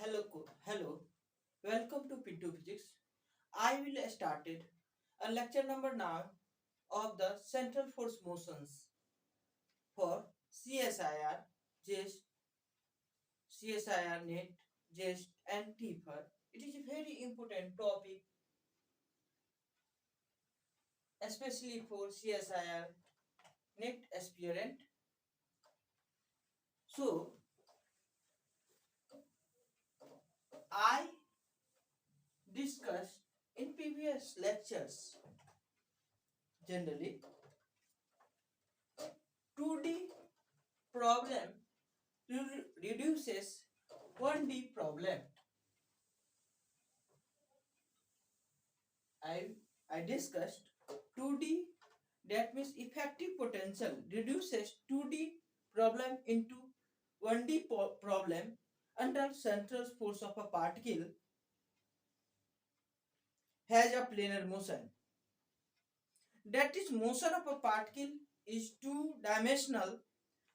Hello. Welcome to Pinto Physics. I will started a lecture number 9 of the Central Force Motions for CSIR, JEST, CSIR NET, JEST and TFR. It is a very important topic, especially for CSIR NET aspirant. So, I discussed in previous lectures generally 2D problem reduces 1D problem. I discussed 2D, that means effective potential reduces 2D problem into 1D problem under central force of a particle has a planar motion. That is, motion of a particle is two-dimensional.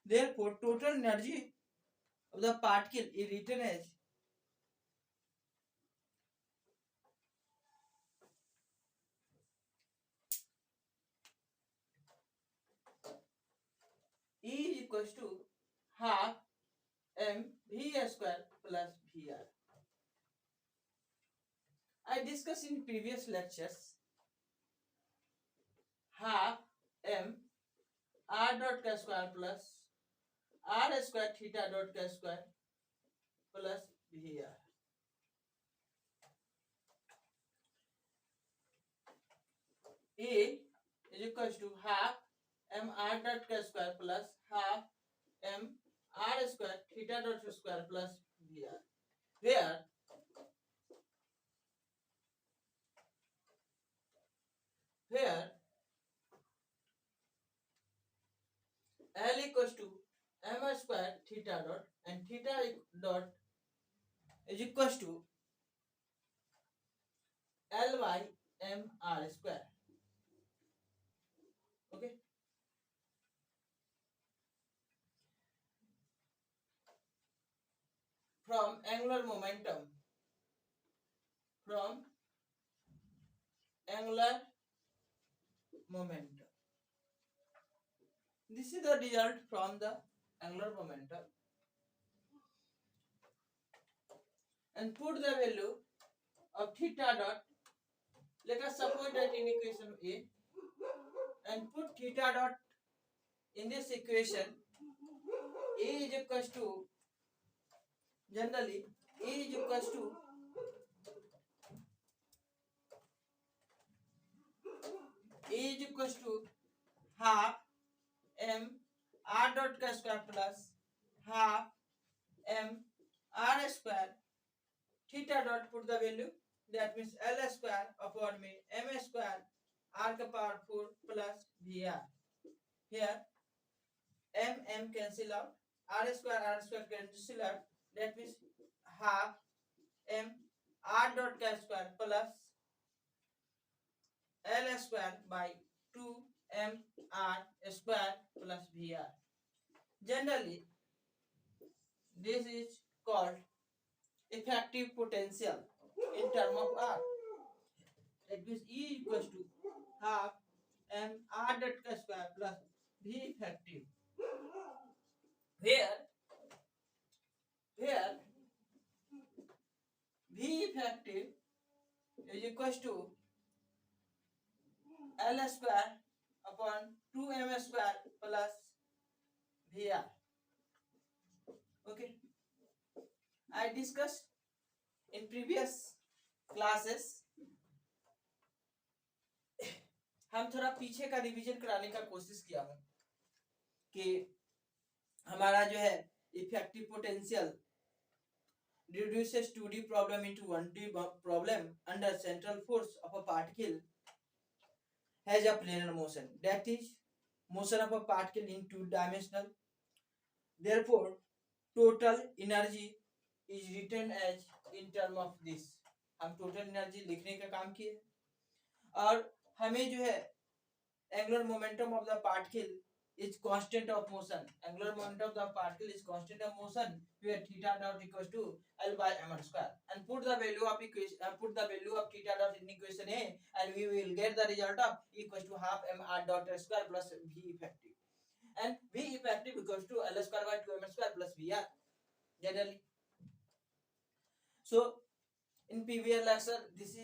Therefore, total energy of the particle is written as E is equals to half mv square plus vr. I discussed in previous lectures half m r dot k square plus r square theta dot k square plus vr. A is equals to half m r dot k square plus half m r square theta dot square plus vr, where L equals to m square theta dot and theta dot is equals to L by m r square. Okay. From angular momentum, this is the result from the angular momentum, and put the value of theta dot. Let us suppose that in equation A, and put theta dot in this equation. A is equals to, generally A is equals to half m r dot k square plus half m r square theta dot. Put the value, that means L square upon me m square r ka power 4 plus vr. Here m cancel out, r square cancel out, that means half m r dot k square plus L square by 2 m r square plus vr. Generally, this is called effective potential in term of r. That means E equals to half m r dot k square plus v effective, where v effective is equals to L square upon 2m square plus vr. Okay, I discussed in previous classes. हम थोड़ा पीछे का revision कराने का कोशिश किया हूं कि हमारा जो है effective potential reduces 2D problem into 1D problem under central force of a particle has a planar motion. That is, motion of a particle in two-dimensional. Therefore, total energy is written as in term of this. हम total energy लिखने का काम किए और हमें जो है angular momentum of the particle is constant of motion. Angular momentum of the particle is constant of motion, where theta dot equals to L by m square. And put the value of equation, put the value of theta dot in equation A, and we will get the result of equals to half m r dot square plus V effective. And V effective equals to L square by 2m square plus VR generally. So in previous lecture, this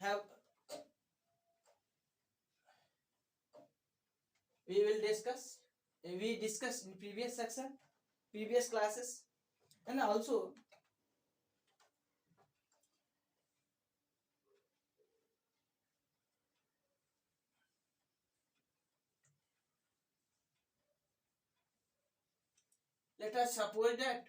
have we discussed in previous section, previous classes. And also let us suppose that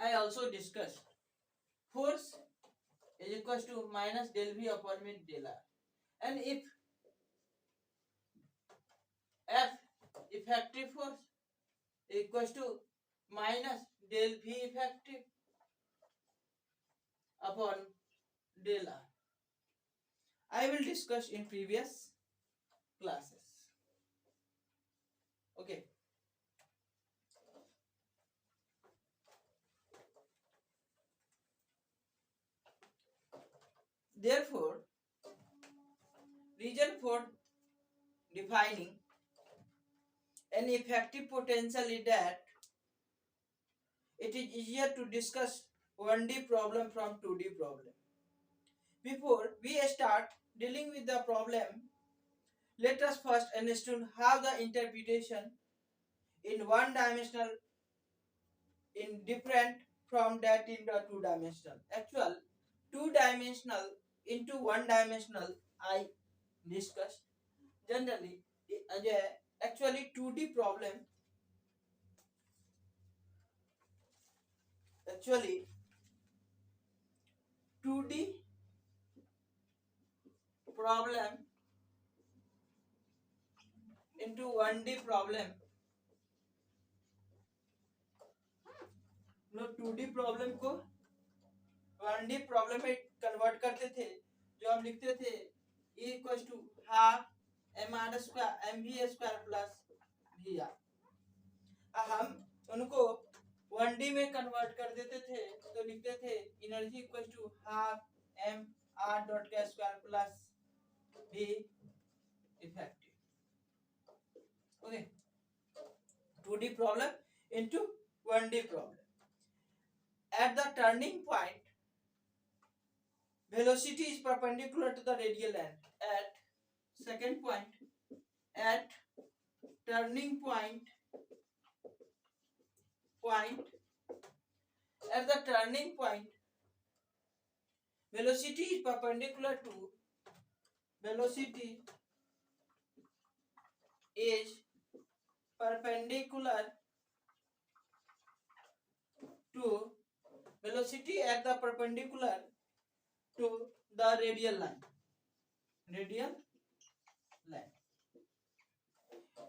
I also discussed force is equals to minus del V upon mid del R. And if F effective force equals to minus del V effective upon del R, I will discuss in previous classes. Okay. Therefore, reason for defining an effective potential is that it is easier to discuss 1D problem from 2D problem. Before we start dealing with the problem, let us first understand how the interpretation in one dimensional is different from that in the two dimensional. Actual two dimensional into one dimensional I discussed. Generally, actually 2D problem, actually 2D problem into 1D problem, लोग 2D problem को 1D problem में convert करते थे, जो हम लिखते थे E equals to half m r square m v square plus v r. हम उनको 1D में कन्वर्ट कर देते थे तो लिखते थे energy equals to half m r dot का square plus V effective. Okay, 2D problem into 1D problem. At the turning point, velocity is perpendicular to the radial end. At second point, at turning point, at the turning point, velocity is perpendicular to velocity at the perpendicular to the radial line.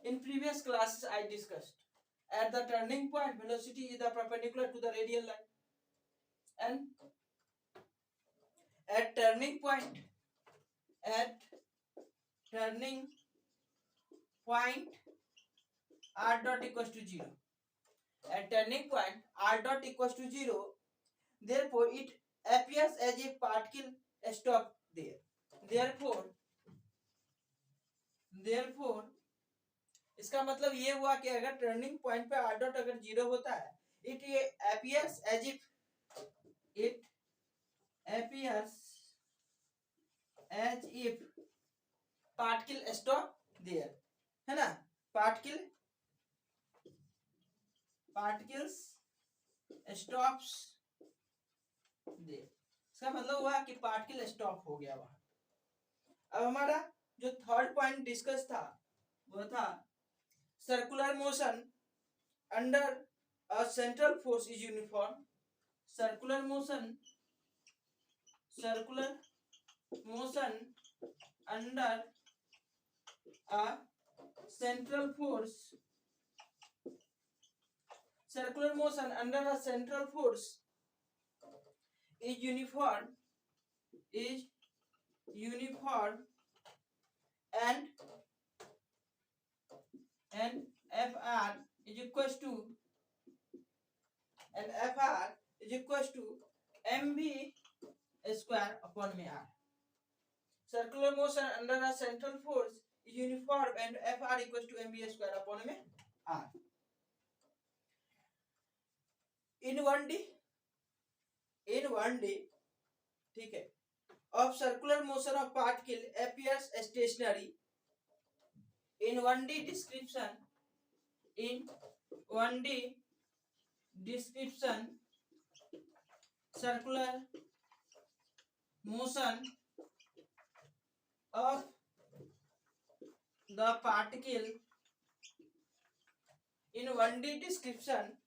In previous classes I discussed at the turning point velocity is the perpendicular to the radial line, and at turning point r dot equals to 0. At turning point r dot equals to 0, therefore it appears as if particle stop there. Therefore इसका मतलब ये हुआ कि अगर turning point पे r dot अगर 0 होता है, it appears as if particle stop there, है ना? particles stops दे। इसका मतलब हुआ कि पार्टिकल स्टॉप हो गया वहां। अब हमारा जो थर्ड पॉइंट डिस्कस था वो था circular motion under a central force is uniform. Circular motion under a central force circular motion under a central force is uniform and fr is equals to mv square upon r. Circular motion under a central force is uniform and fr equals to mv square upon r. In 1D ठीक है, of circular motion of particle appears stationary. In 1D description circular motion of the particle in 1D description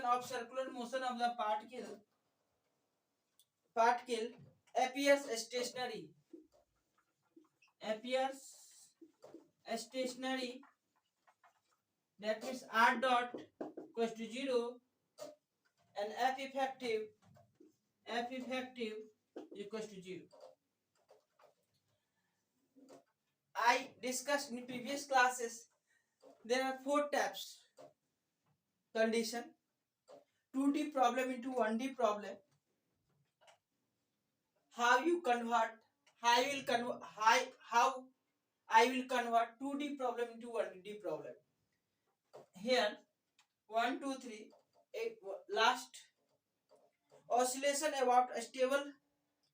of circular motion of the particle appears stationary that means r dot equals to 0 and f effective equals to 0. I discussed in previous classes there are 4 types condition: 2D problem into 1D problem. How I will convert 2D problem into 1D problem. Here 1 2 3 last oscillation about a stable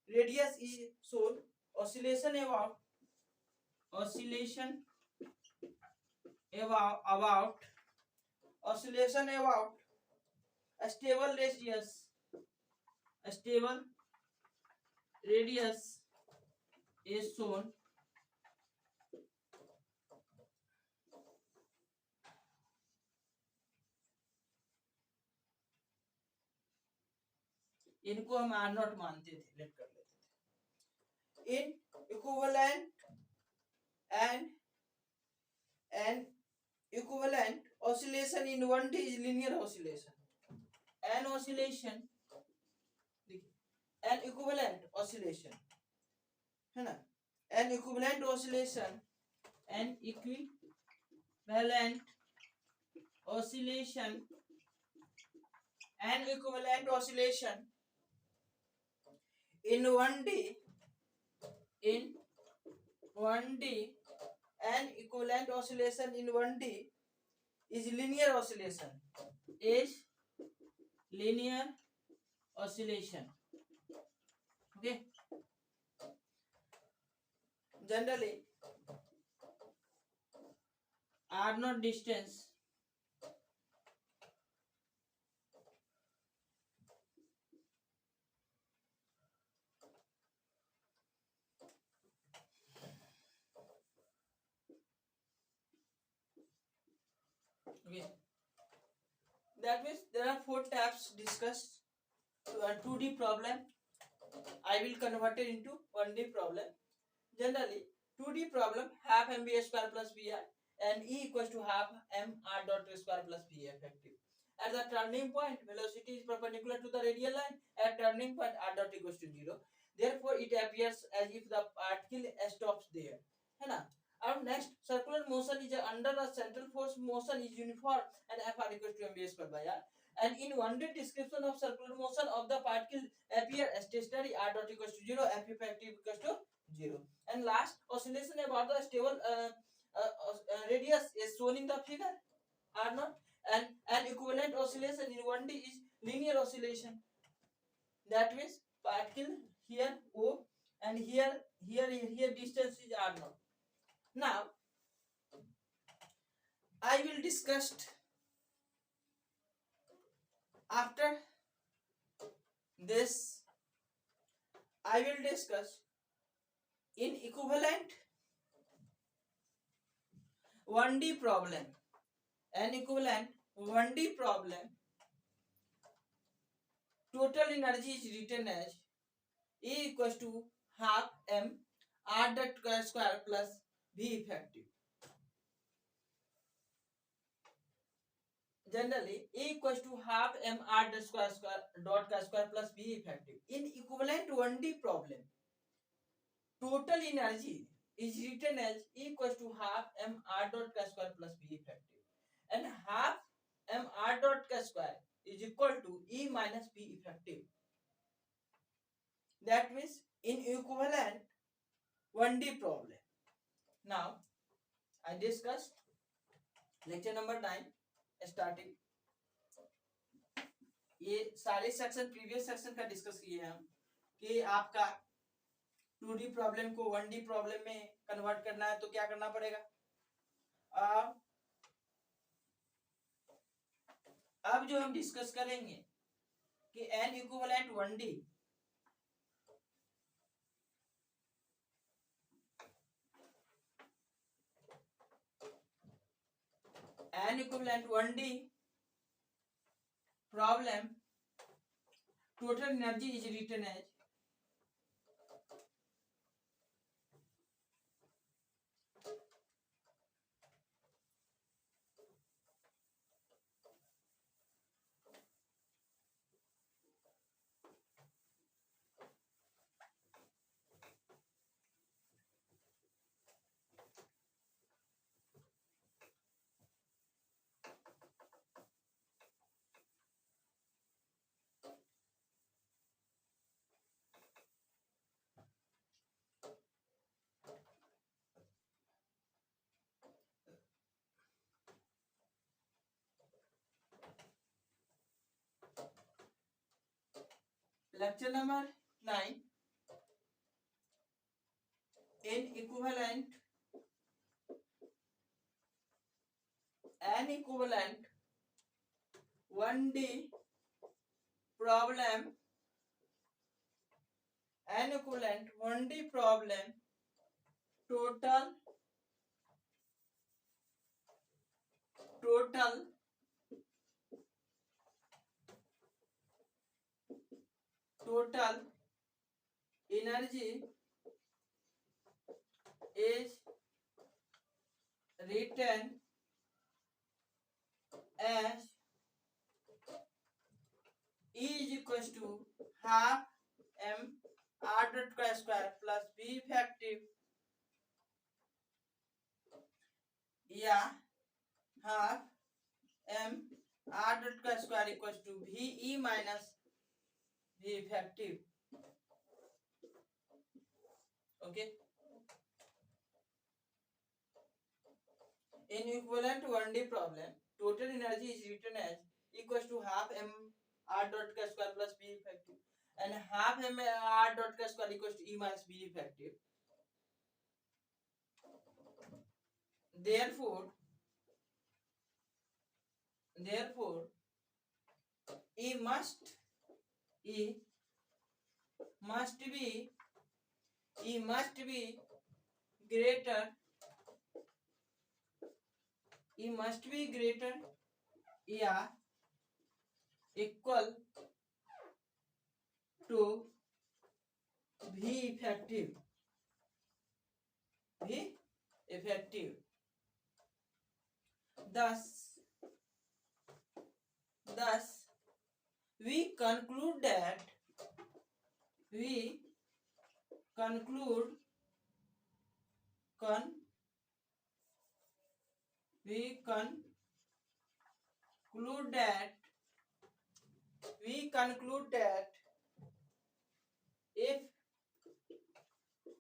radius is shown. Oscillation about a stable radius is shown. इनको हम are not मानते थे, late कर लेते थे. इन equivalent oscillation in 1D is linear oscillation. An equivalent oscillation है ना, an equivalent oscillation in 1D an equivalent oscillation in 1D is linear oscillation. Okay, generally r naught distance okay, that means there are 4 types discussed. 2D problem I will convert it into 1D problem. Generally 2D problem half mv square plus vi and e equals to half mr dot square plus v effective. At the turning point velocity is perpendicular to the radial line. At turning point r dot equals to 0. Therefore it appears as if the particle stops there, है ना. Our next circular motion is under the central force motion is uniform and fr equals to mv square by r. And in 1D description of circular motion of the particle appear stationary r dot equals to 0, f effective equals to 0. And last oscillation about the stable radius is shown in the figure r naught. And an equivalent oscillation in 1D is linear oscillation. That means particle here O and here distance is r naught. Now I will discuss after this I will discuss in equivalent 1D problem. An equivalent 1D problem, total energy is written as E equals to half m r dot square plus V effective. Generally, E equals to half m r dot square plus V effective. In equivalent 1D problem, total energy is written as E equals to half m r dot square plus V effective, and half m r dot square is equal to E minus V effective. That means in equivalent 1D problem. Now I discussed lecture number 9 starting. ये सारे section previous section का discuss किए हैं हम कि आपका 2D problem को 1D problem में कन्वर्ट करना है तो क्या करना पड़ेगा. अब जो हम डिस्कस करेंगे कि n equivalent 1D problem, total energy is written as lecture number 9 n equivalent 1D problem, total energy is written as E is equals to half m r dot square plus V effective या half m r dot square equals to VE minus V effective. Okay. In equivalent 1D problem, total energy is written as equals to half m r dot square plus V effective, and half m r dot square equals to E minus V effective. Therefore, E must be greater या equal to V effective. Thus we conclude that if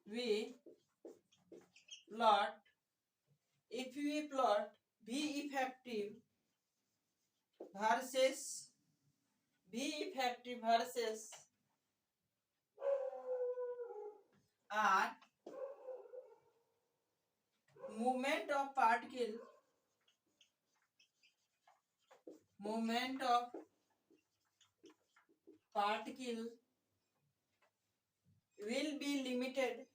we plot V effective versus R, movement of particle will be limited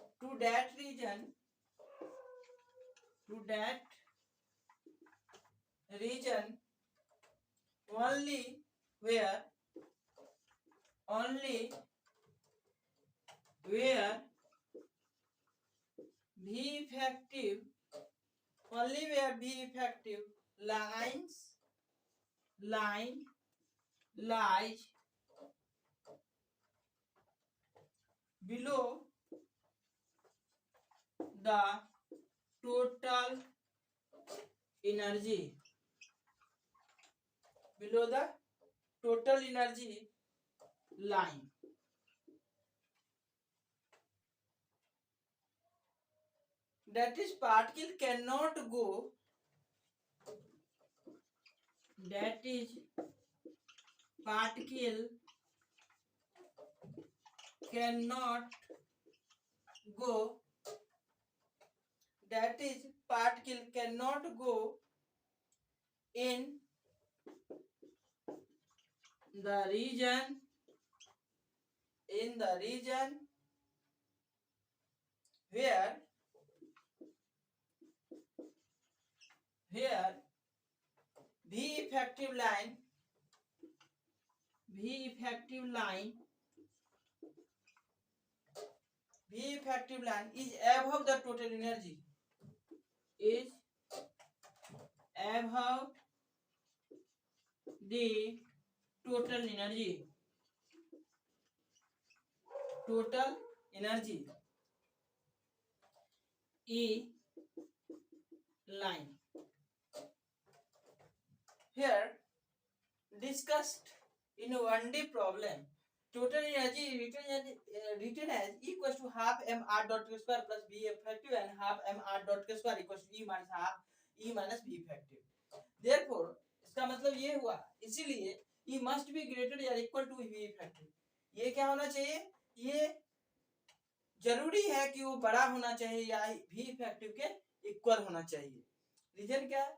to that region only where V effective line lies below the total energy line. That is particle cannot go that is particle cannot go in the region where V effective line is above the total energy. Total energy E line. Here discussed in 1D problem, total energy written as equals to half mr dot k square plus V effective and half mr dot k square equals to E minus half E minus V effective. Therefore इसका मतलब ये हुआ, इसीलिए E must be greater or equal to V effective. ये क्या होना चाहिए, ये जरूरी है कि वो बड़ा होना चाहिए या V effective के इक्वल होना चाहिए. रीजन क्या है?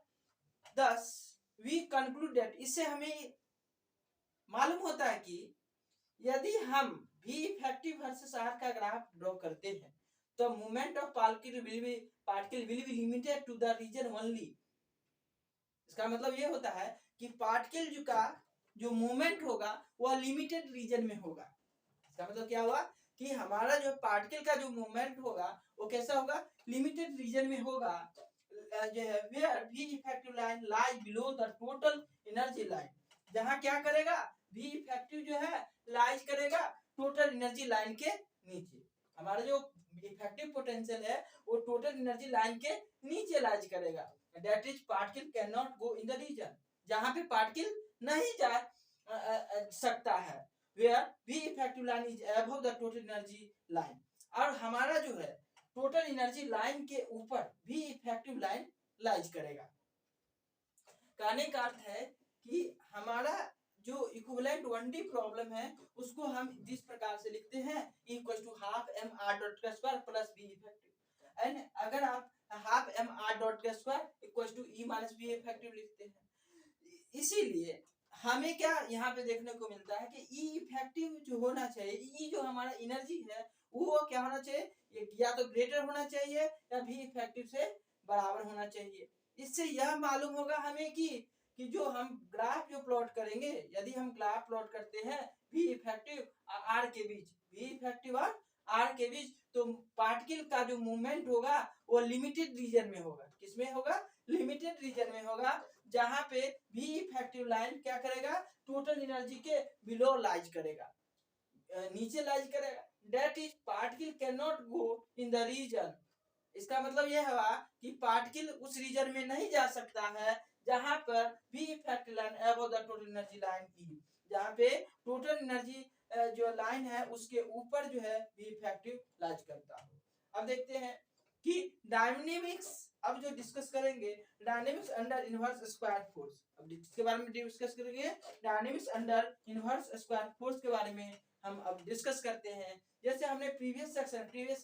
Thus we conclude that, इससे हमें मालूम होता है कि यदि हम V effective वर्सेस R का ग्राफ ड्रॉ करते हैं तो movement of particle will be limited to the region only. इसका मतलब ये होता है कि पार्टिकल का जो मूवमेंट होगा वह लिमिटेड रीजन में होगा. इसका मतलब क्या हुआ कि हमारा जो पार्टिकल का जो मूवमेंट होगा वो कैसा होगा, लिमिटेड रीजन में होगा. जो है where V effective line lies below the total energy line. जहां क्या करेगा, V effective जो है लाइज करेगा टोटल एनर्जी लाइन के नीचे. हमारा जो इफेक्टिव पोटेंशियल है वो टोटल एनर्जी लाइन के नीचे लाइज करेगा. That is particle can not go in the region, जहां पे पार्टिकल नहीं जा सकता है. Where V effective line is above the total energy line. और हमारा जो है टोटल एनर्जी लाइन के ऊपर V effective लाइन लाइज करेगा. कहने का अर्थ है कि हमारा जो इक्विवेलेंट 1D प्रॉब्लम है उसको हम इस प्रकार से लिखते हैं equal to half mr dot का square plus V effective. And अगर आप हाफ mr डॉट का square equal to E minus V effective लिखते हैं, इसीलिए हमें क्या यहाँ पे देखने को मिलता है कि E इफेक्टिव जो होना चाहिए, E जो हमारा एनर्जी है वो क्या होना चाहिए, या तो ग्रेटर होना चाहिए या V इफेक्टिव से बराबर होना चाहिए. इससे यह मालूम होगा हमें कि जो हम ग्राफ जो प्लॉट करेंगे, यदि हम ग्राफ प्लॉट करते हैं V इफेक्टिव और R के बीच, V इफेक्टिव और R के बीच, तो पार्टिकल का जो मूवमेंट होगा वो लिमिटेड रीजन में होगा. किसमें होगा, लिमिटेड रीजन में होगा, जहां पे V इफेक्टिव लाइन क्या करेगा, टोटल एनर्जी के बिलो लाइज करेगा, नीचे लाइज करेगा. That is particle can not go in the region. इसका मतलब यह हुआ कि पार्टिकल उस रीजन में नहीं जा सकता है जहां पर V effective line above the total energy line E, जहां पे टोटल एनर्जी जो लाइन है उसके ऊपर जो है V इफेक्टिव लाइज करता है. अब देखते हैं कि डायनेमिक्स, अब जो डिस्कस करेंगे dynamics under inverse square force. अब इसके बारे में डिस्कस करेंगे, dynamics under inverse square force के बारे में हम अब डिस्कस करते हैं। जैसे हमने प्रीवियस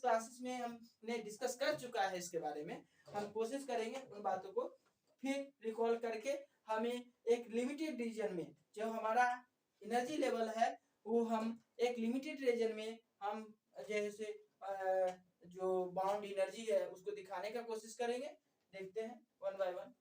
क्लासेस में हमने डिस्कस कर चुका है इसके बारे में, हम कोशिश करेंगे उन बातों को फिर रिकॉल करके हमें एक लिमिटेड रीजन में जो हमारा एनर्जी लेवल है वो हम एक लिमिटेड रीजन में हम जैसे जो बाउंड एनर्जी है उसको दिखाने का कोशिश करेंगे। देखते हैं वन बाय वन।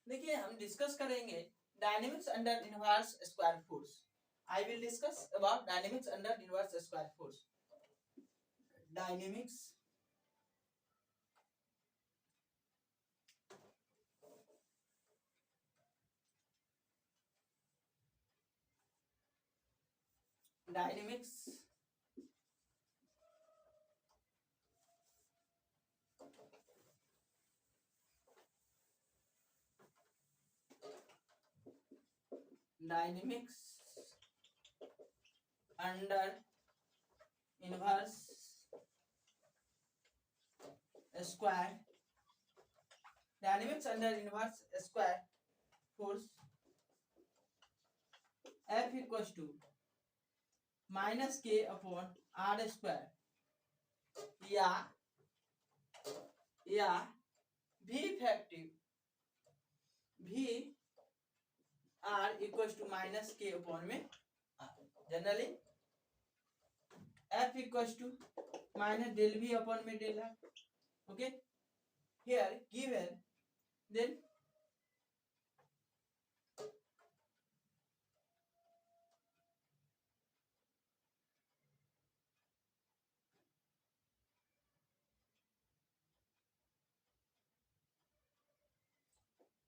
देखिए हम डिस्कस करेंगे dynamics under inverse square force. I will discuss about dynamics under inverse square force. Dynamics dynamics under inverse square dynamics under inverse square force F equals to minus k upon r square या V effective V r equals to minus k upon में generally F equals to minus del V upon में del r. Okay, here given then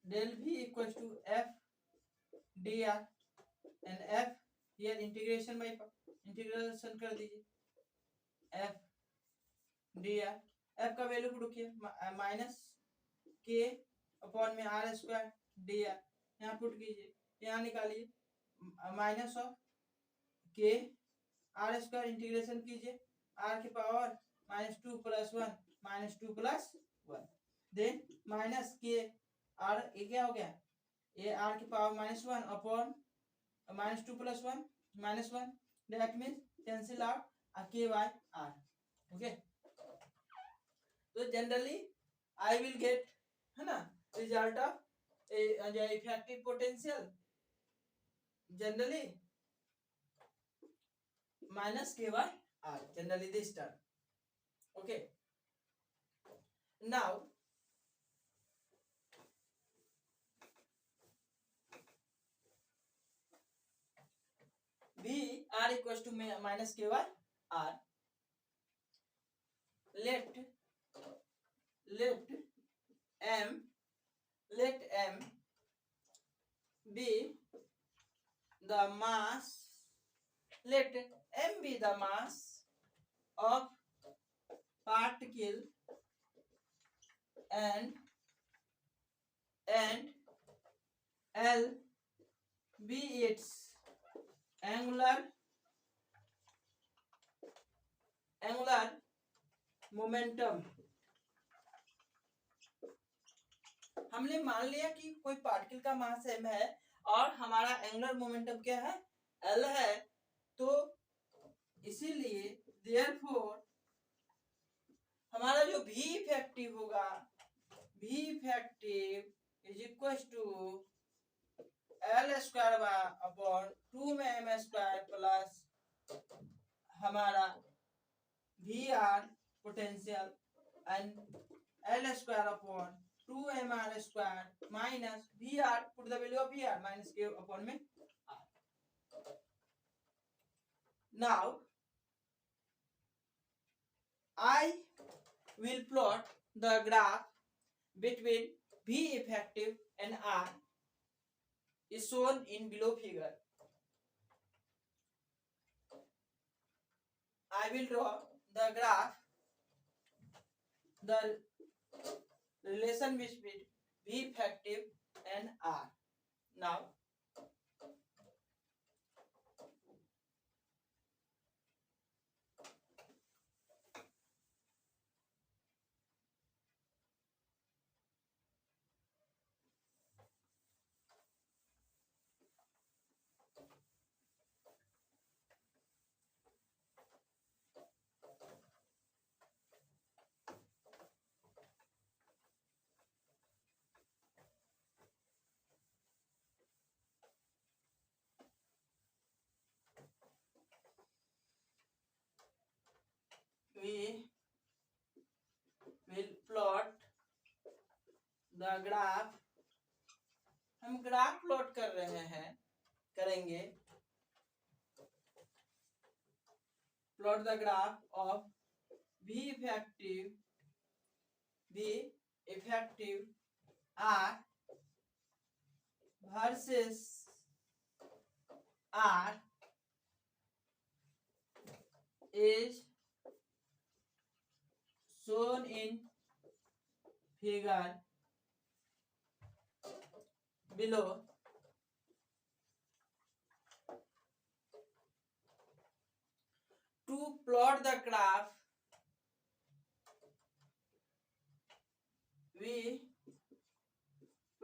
del V equals to F dr and F here integration by integration कर दीजिए F dr। F का value put किया minus k upon में are square dr, यहाँ put कीजिए, यहाँ निकालिए माइनस ऑफ के आर स्क्वायर इंटीग्रेशन कीजिए आर के पावर -2 + 1 -2 + 1 देन माइनस के आर ये क्या हो गया, ये आर की power -1 upon -2 + 1 -1 that means cancel out के बाय आर। ओके, तो जनरली आई विल गेट है ना result of effective potential generally minus k by r, generally this term. Okay, now V r equals to minus k by r. Let m be the mass. Let m be the mass of particle and L be its angular momentum। हमने मान लिया कि कोई particle का मास m है और हमारा angular momentum क्या है, L है, तो इसीलिए therefore हमारा जो V इफेक्टिव होगा, V effective is equal to L square upon 2m² plus हमारा VR potential and L square upon 2mr² minus VR, put the value of VR minus k upon में R। Now I will plot the graph between V effective and R is shown in below figure. I will draw the graph, the relation between V effective and R. Now, we will plot the graph. हम graph plot कर रहे हैं, करेंगे plot the graph of V effective R versus R is shown in figure below. To plot the graph, we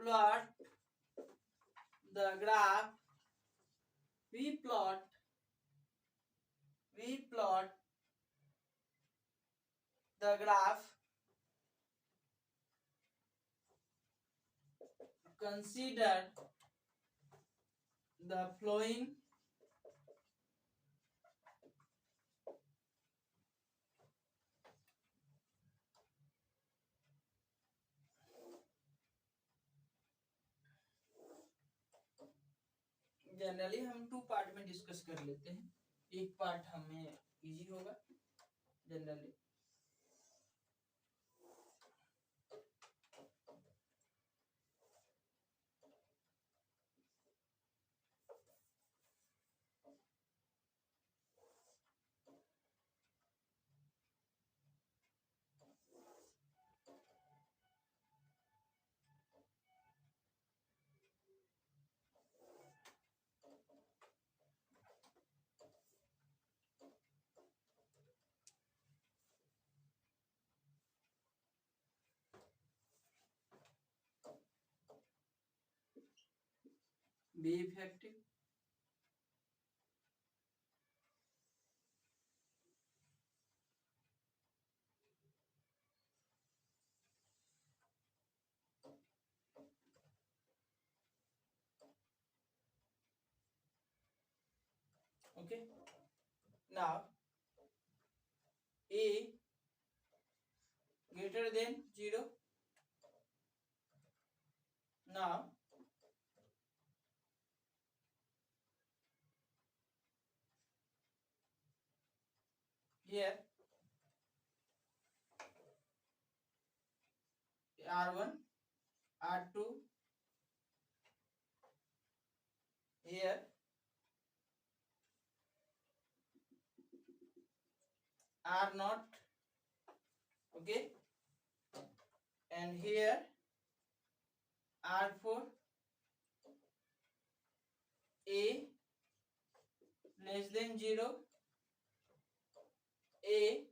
plot the graph, we plot the graph, consider the following generally हम 2 part में discuss कर लेते हैं, एक part हमें easy होगा generally. Be effective. Okay. Now, A greater than 0. Now, here R1, R2, here R0, okay, and here R4, A less than 0, A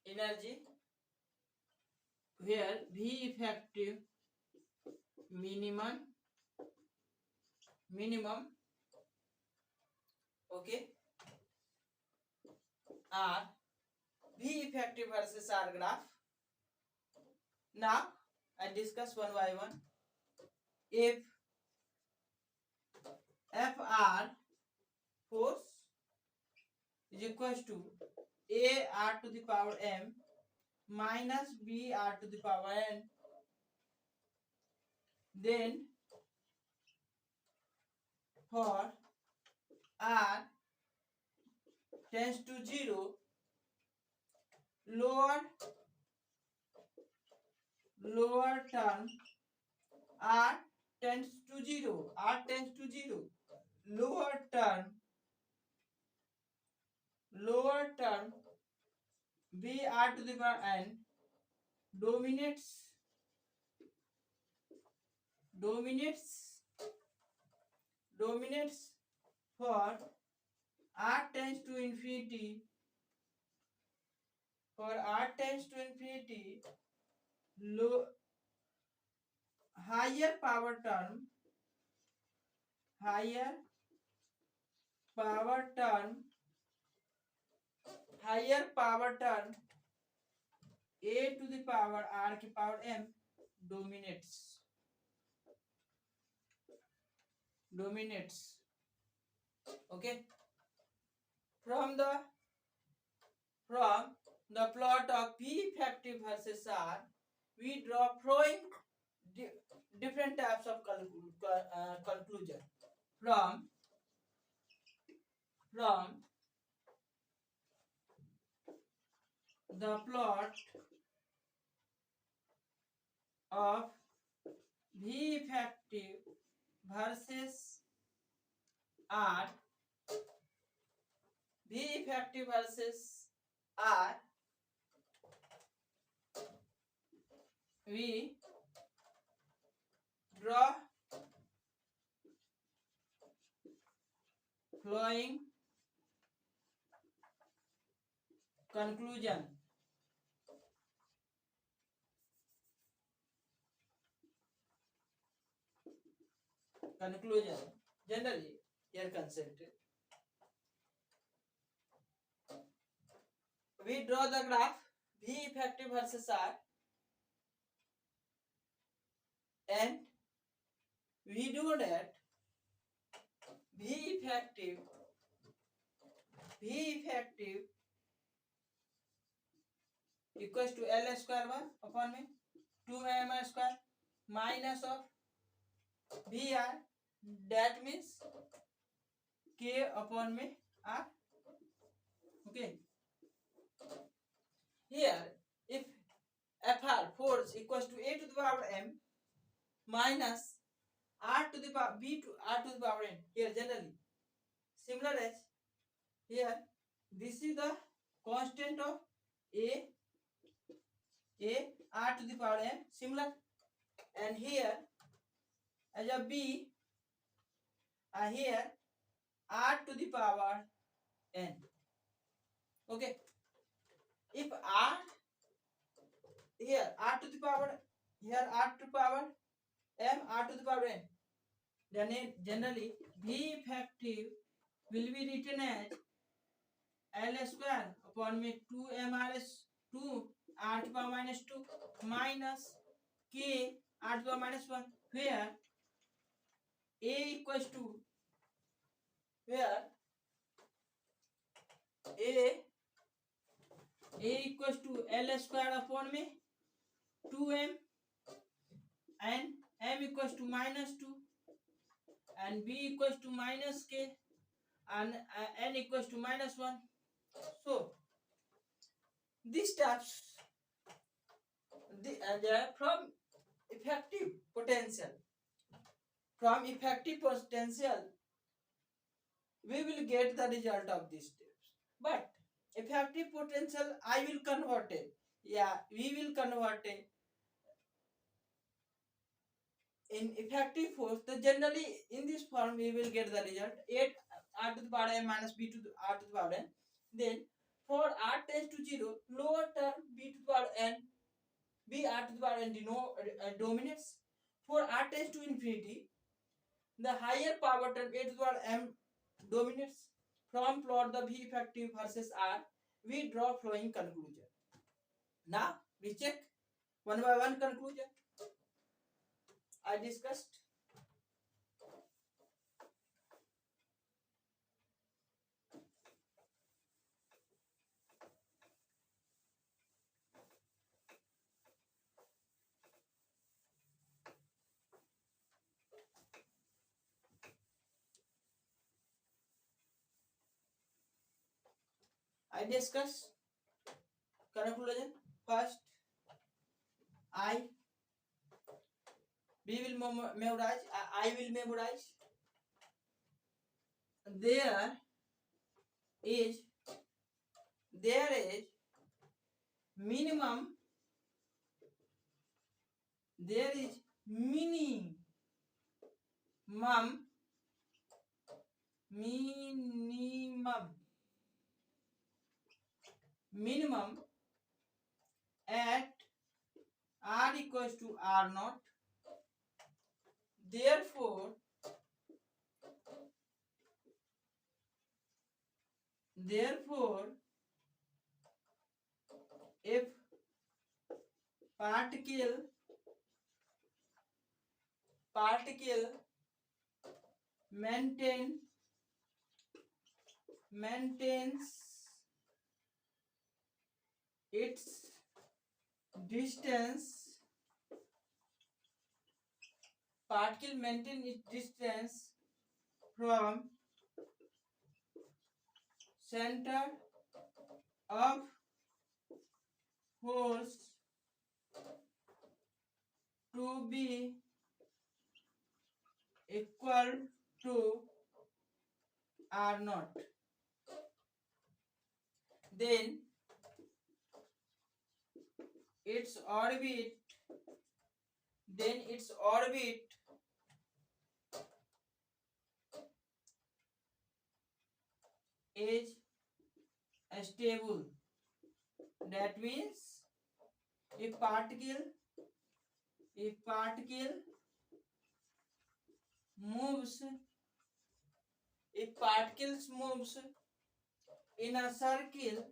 energy, where V effective minimum, okay, R V effective versus R graph. Now I discuss one by one. If FR force is equals to A R to the power M minus B R to the power N, then for R tends to 0, lower term r tends to 0, r tends to 0, lower term b r to the power n dominates for r tends to infinity, low higher power term a to the power r की power m dominates. Okay, from the plot of P effective versus R, we draw following different types of conclusion from the plot of V effective versus R. V effective versus R, we draw following conclusion. Generally here concentrate. We draw the graph V effective versus R, and we do that V effective equals to L square 1 upon me 2 m square minus of VR, that means K upon me R. Okay, here if FR force equals to A to the power m minus R to the power B to R to the power n, here generally similar as here this is the constant of A R to the power n similar, and here as a B here R to the power n. Okay, if R here R to the power here R to the power m R to the power n, then generally V effective will be written as L square upon me 2 MRS 2 R to the power minus 2 minus K R to the power minus 1, where A equals to L square upon me 2m and m equals to minus 2 and b equals to minus k and n equals to minus 1. So these steps from effective potential we will get the result of these steps, but effective potential we will convert it in effective force. So generally in this form we will get the result 8 r to the power n minus b to the r to the power n. Then for r tends to 0, lower term b to the power n b r to the power n dominates. For r tends to infinity, the higher power term a to the power m dominates. From plot the V effective versus R, we draw flowing conclusion. Now we check one by one conclusion I discussed. Conclusion. First, I will memorize. I will memorize. There is minimum. There is minimum at r equals to r naught. Therefore, if particle maintains its distance from center of force to be equal to r naught, then its orbit is stable. That means if particle moves in a circle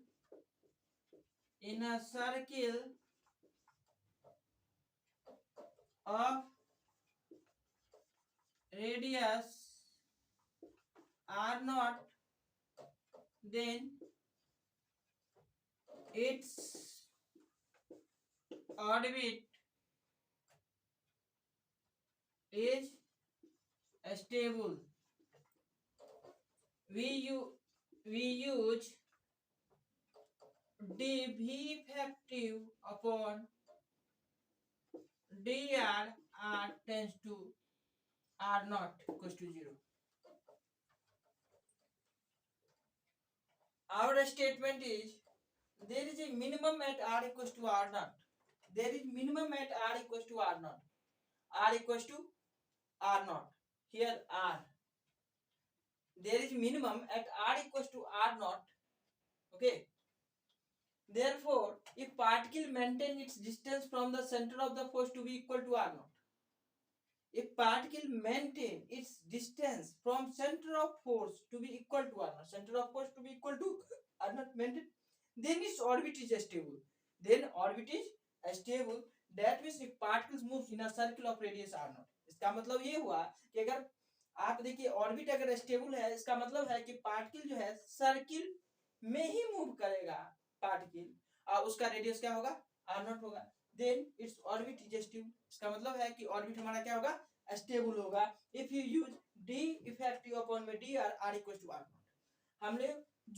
of radius r naught, then its orbit is stable. We use dV effective upon dr r tends to r naught equals to 0. Our statement is there is a minimum at r equals to r naught. There is minimum at r equals to r naught. R equals to r naught. Here r. There is minimum at r equals to r naught. Okay. Therefore, if particle maintain its distance from the center of the force to be equal to r naught, if particle maintain its distance from center of force to be equal to r naught, center of force to be equal to r naught maintain, then its orbit is stable. That means if particles moves in a circle of radius r naught, इसका मतलब ये हुआ कि अगर आप देखिए orbit अगर stable है, इसका मतलब है कि पार्टिकल जो है सर्किल में ही मूव करेगा पार्टिकल, और उसका रेडियस क्या होगा r naught होगा. Then its orbit is stable. इसका मतलब है कि ऑर्बिट हमारा क्या होगा स्टेबल होगा. If you use d effective upon में dr r equal to r naught. हमने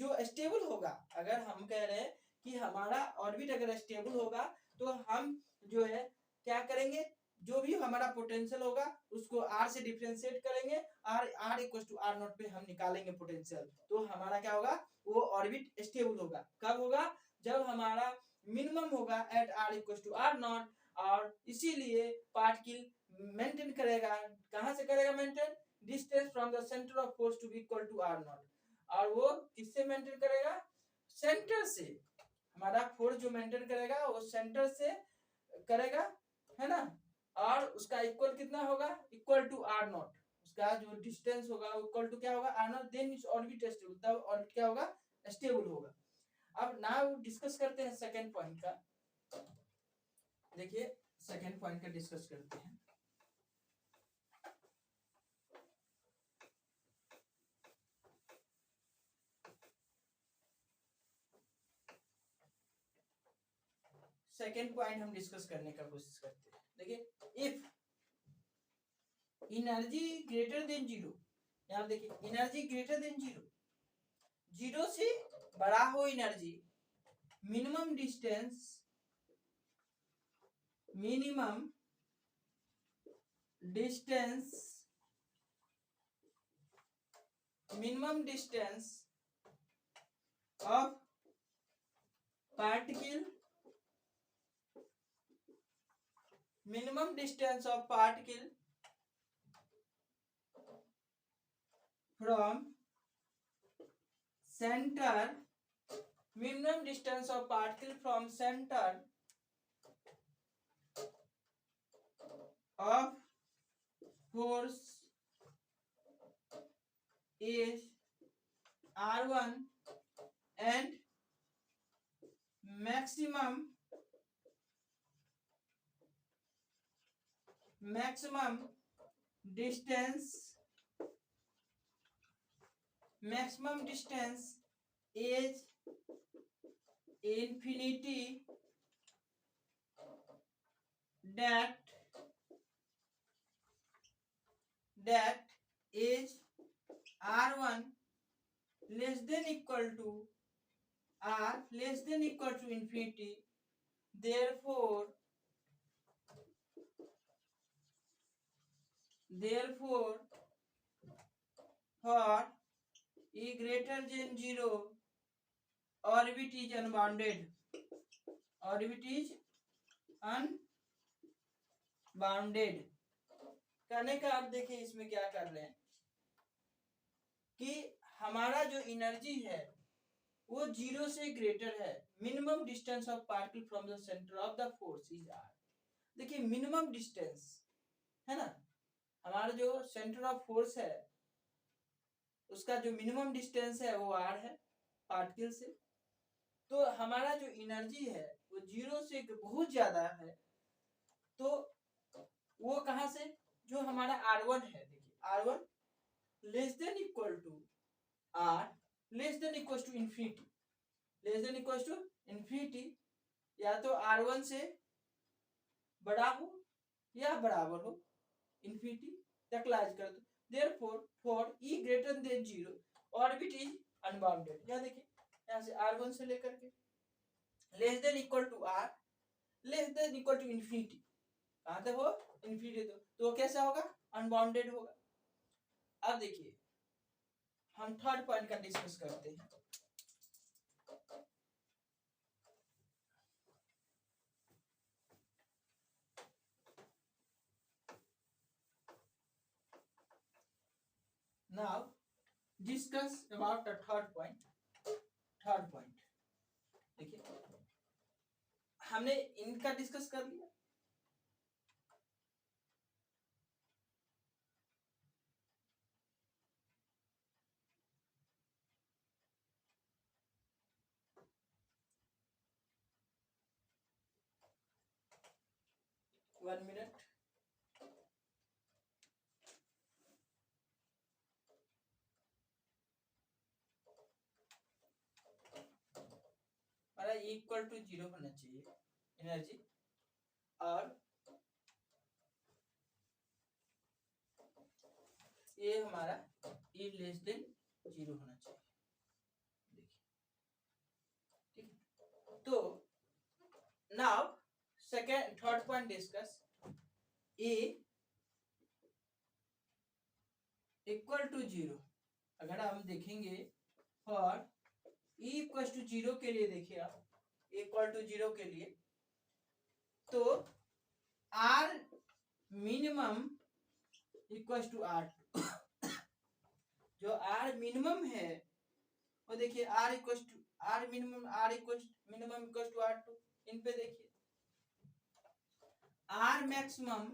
जो स्टेबल होगा, अगर हम कह रहे हैं कि हमारा ऑर्बिट अगर स्टेबल होगा तो हम जो है क्या करेंगे, जो भी हमारा पोटेंशियल होगा उसको r से डिफरेंशिएट करेंगे, r equal to r naught पे हम निकालेंगे पोटेंशियल, तो हमारा क्या होगा वो ऑर्बिट स्टेबल होगा. कब होगा, जब हमारा मिनिमम होगा at r equal to r naught, और इसीलिए पार्टिकल मेंटेन करेगा. कहां से करेगा maintain, distance from the centre of force to be equal to r naught. और वो किससे मेंटेन करेगा, सेंटर से. हमारा फोर्स जो मेंटेन करेगा वो सेंटर से करेगा, है ना. और उसका इक्वल कितना होगा, इक्वल टू r नॉट. उसका जो डिस्टेंस होगा इक्वल टू क्या होगा r नॉट. देन इस ऑर्बिट स्टेबल, तब ऑर्बिट क्या होगा स्टेबल होगा. अब नाउ डिस्कस करते हैं सेकंड पॉइंट का. देखिए सेकंड पॉइंट का डिस्कस करते हैं. सेकेंड पॉइंट हम डिस्कस करने का कोशिश करते हैं. देखिए if energy greater than zero, यहाँ देखिए energy greater than zero, zero से बड़ा हो energy, minimum distance of particle from center of force is R1 and maximum distance is infinity, that is R1 less than equal to R less than equal to infinity. Therefore for E greater than 0, orbit is unbounded. कहने का आप देखिए इसमें क्या कर रहे हैं कि हमारा जो एनर्जी है वो 0 से ग्रेटर है. Minimum distance of particle from the centre of the force is R. देखिए मिनिमम डिस्टेंस है ना, हमारा जो सेंटर ऑफ फोर्स है उसका जो मिनिमम डिस्टेंस है वो आर है पार्टिकल से. तो हमारा जो एनर्जी है वो 0 से बहुत ज्यादा है. तो वो कहां से, जो हमारा R1 है, देखिए R1 less than equal to R less than equal to infinity, या तो R1 से बड़ा हो या बराबर हो इन्फिनिटी तक लार्ज कर दो. Therefore for E greater than 0 orbit is unbounded. यहां देखिए यहां से R1 से लेकर के less than equal to R less than equal to infinity, कहां तक हो इन्फिनिटी, तो कैसा होगा, अनबाउंडेड होगा. अब देखिए हम थर्ड पॉइंट का डिस्कस करते हैं. Now discuss about the third point. देखिए हमने इनका डिस्कस कर लिया. One minute. हमारा इक्वल टू 0 होना चाहिए एनर्जी, और ये हमारा E लेस देन 0 होना चाहिए. देखिए ठीक है. तो now third point discuss. E equal to 0, अगर हम देखेंगे फॉर E इक्वल टू 0 के लिए, देखिए आप इक्वल टू 0 के लिए तो R minimum equal to R2. जो R मिनिमम है वो देखिए R equal to minimum equal to R2. इन पे देखिए R maximum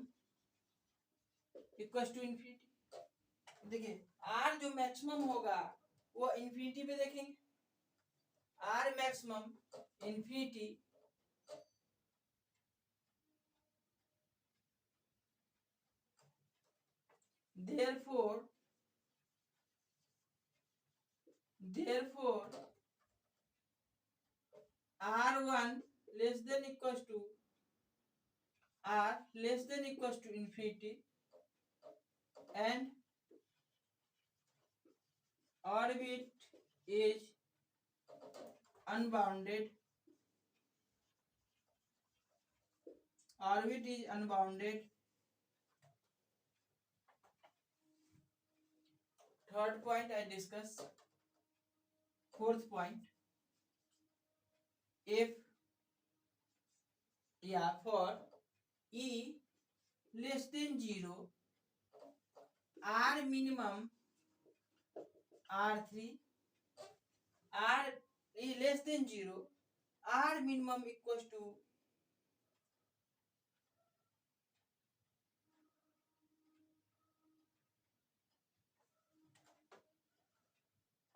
equal to infinity. देखिए R जो मैक्सिमम होगा वो इन्फिनिटी पे देखेंगे, R maximum infinity, therefore R1 less than equals to R less than equals to infinity, and orbit is unbounded. orbit is unbounded. Third point I discuss. Fourth point, if for e less than 0, r minimum r3, r e less than 0, r minimum equals to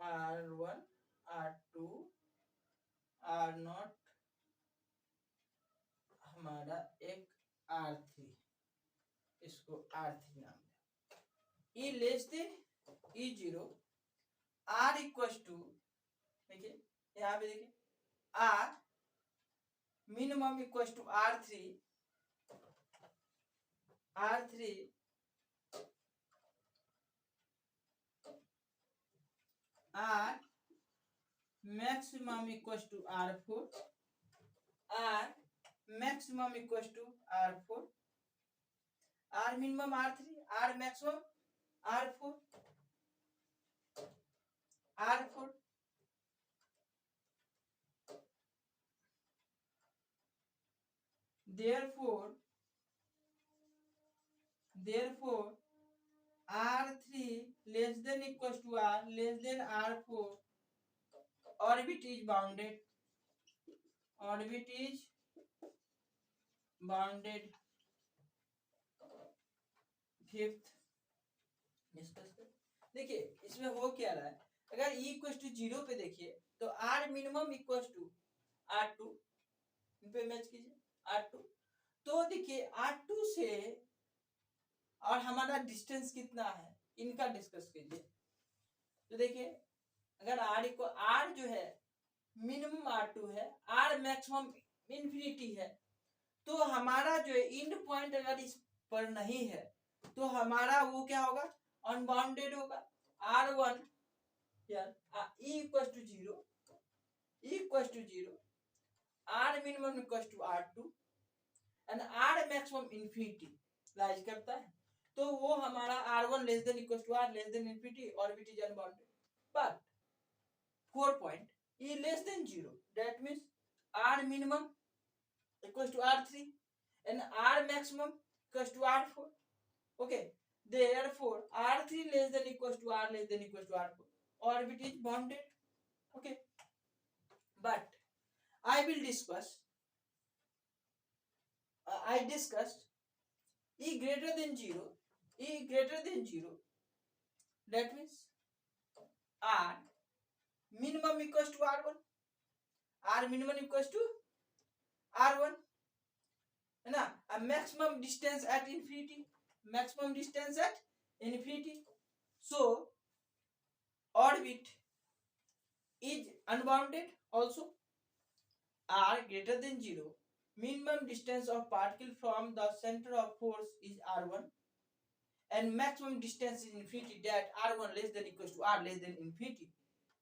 r1, r2, r0, हमारा एक r3, इसको r3 नाम दिया। e less than e0, r equal to, देखिए यहाँ पे देखिए r minimum equal to r3, r3 r maximum equals to r4, r maximum equals to r4, r minimum r3, r maximum r4, r4 therefore r3 less than equals to r less than r4, orbit is bounded, orbit is bounded। Fifth discuss कर, देखिए इसमें हो क्या रहा है, अगर e equal to 0 पे देखिए तो r minimum equal to r2, इन पे मैच कीजिए r2, तो देखिए r2 से और हमारा डिस्टेंस कितना है इनका डिस्कस कीजिए। तो देखिए अगर r को r जो है मिनिमम r2 है, r मैक्सिमम इन्फिनिटी है, तो हमारा जो है एंड पॉइंट अगर इस पर नहीं है तो हमारा वो क्या होगा, अनबाउंडेड होगा। r1 e equal to 0, e equal to 0, r minimum equal to r2 and r maximum infinity lies करता है, तो वो हमारा r1 less than equal to r less than infinity, orbit is unbounded. But 4 point, e less than 0, that means r minimum equals to r3 and r maximum equals to r4, okay, therefore r3 less than equals to r less than equals to r4, orbit is bounded, okay। But I will discuss, I discussed e greater than 0, e greater than 0, that means r minimum equals to r1, r minimum equals to r1 है ना, maximum distance at infinity, maximum distance at infinity, so orbit is unbounded also, r greater than 0, minimum distance of particle from the center of force is r1 and maximum distance is infinity, that r1 less than equals to r less than infinity,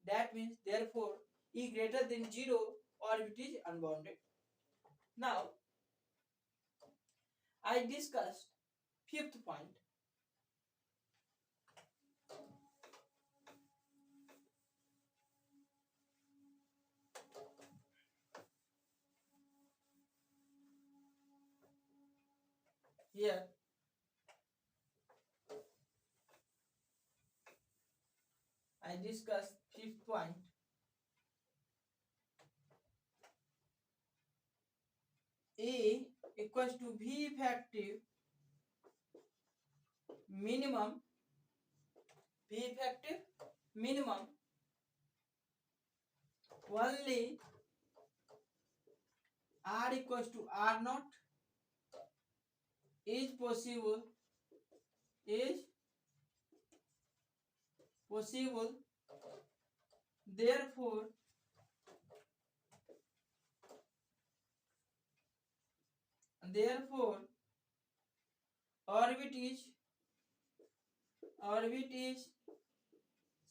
that means therefore e greater than 0, orbit is unbounded। Now I discussed fifth point, here I discussed fifth point, A equals to V effective minimum, V effective minimum only r equals to r naught is possible, is possible, therefore orbit is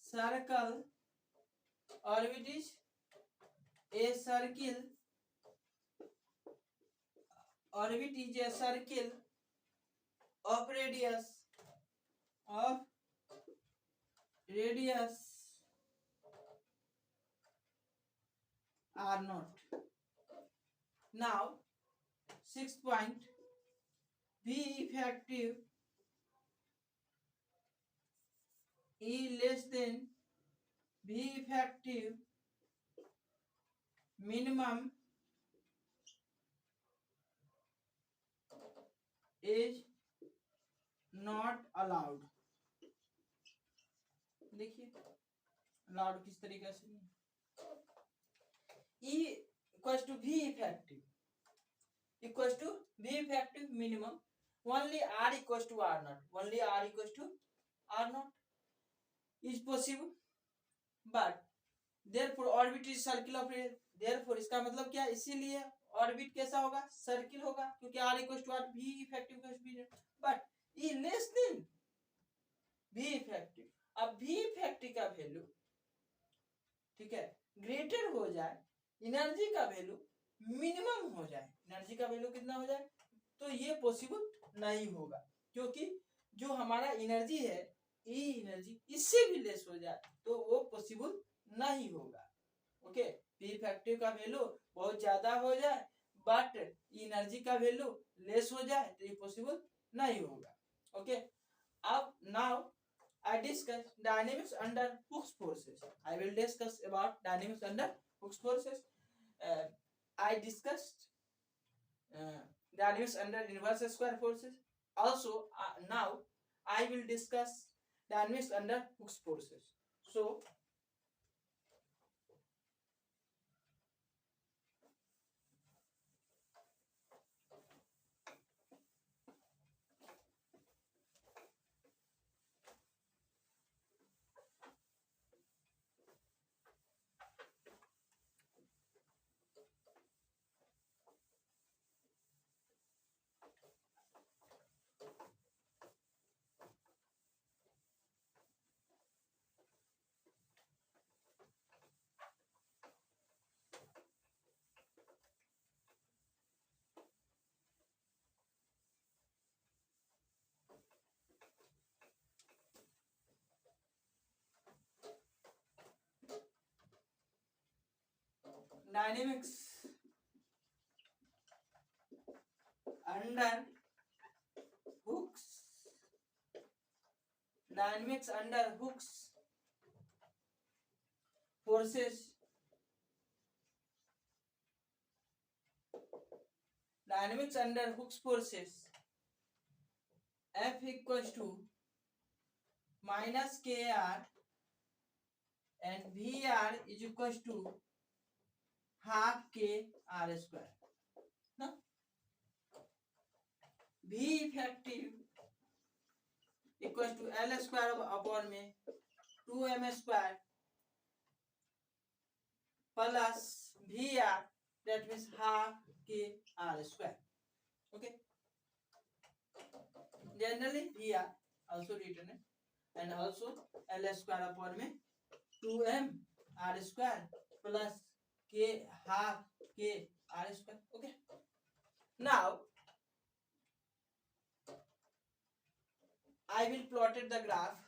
circle, orbit is a circle, orbit is a circle of radius r naught. Now, 6 point, V effective E less than V effective minimum is not allowed. देखिए allowed किस तरीके से नहीं, E equals to V effective minimum only R equals to R naught, only R equals to R naught is possible, but therefore orbit is circle of radius. therefore इसका मतलब क्या, इसीलिए orbit कैसा होगा, सर्किल होगा, क्योंकि R equals to R, V effective equals V, but E less than V effective. अब V effective का वैल्यू, ठीक है, ग्रेटर हो जाए, एनर्जी का वैल्यू मिनिमम हो जाए, एनर्जी का वैल्यू कितना हो जाए, तो ये पॉसिबल नहीं होगा, क्योंकि जो हमारा एनर्जी है, ई एनर्जी इससे भी लेस हो जाए तो वो पॉसिबल नहीं होगा. ओके, पी फैक्टिव का वैल्यू बहुत ज्यादा हो जाए बट एनर्जी का वैल्यू लेस हो जाए तो ये पॉसिबल नहीं होगा. ओके, अब now I discuss dynamics under Hooke's forces. I will discuss about dynamics under Hooke's forces. I discussed dynamics under universal square forces. Also, now I will discuss dynamics under Hooke's forces. So, dynamics under Hooke's forces. Dynamics under Hooke's forces. F equals to minus kr and Vr is equals to half k r square. No? V effective equals to L square upon में 2m square plus Vr, that means half k r square. Okay. Generally Vr also written and also L square upon में 2m r square plus k half k r square. Okay. Now I will plot the graph.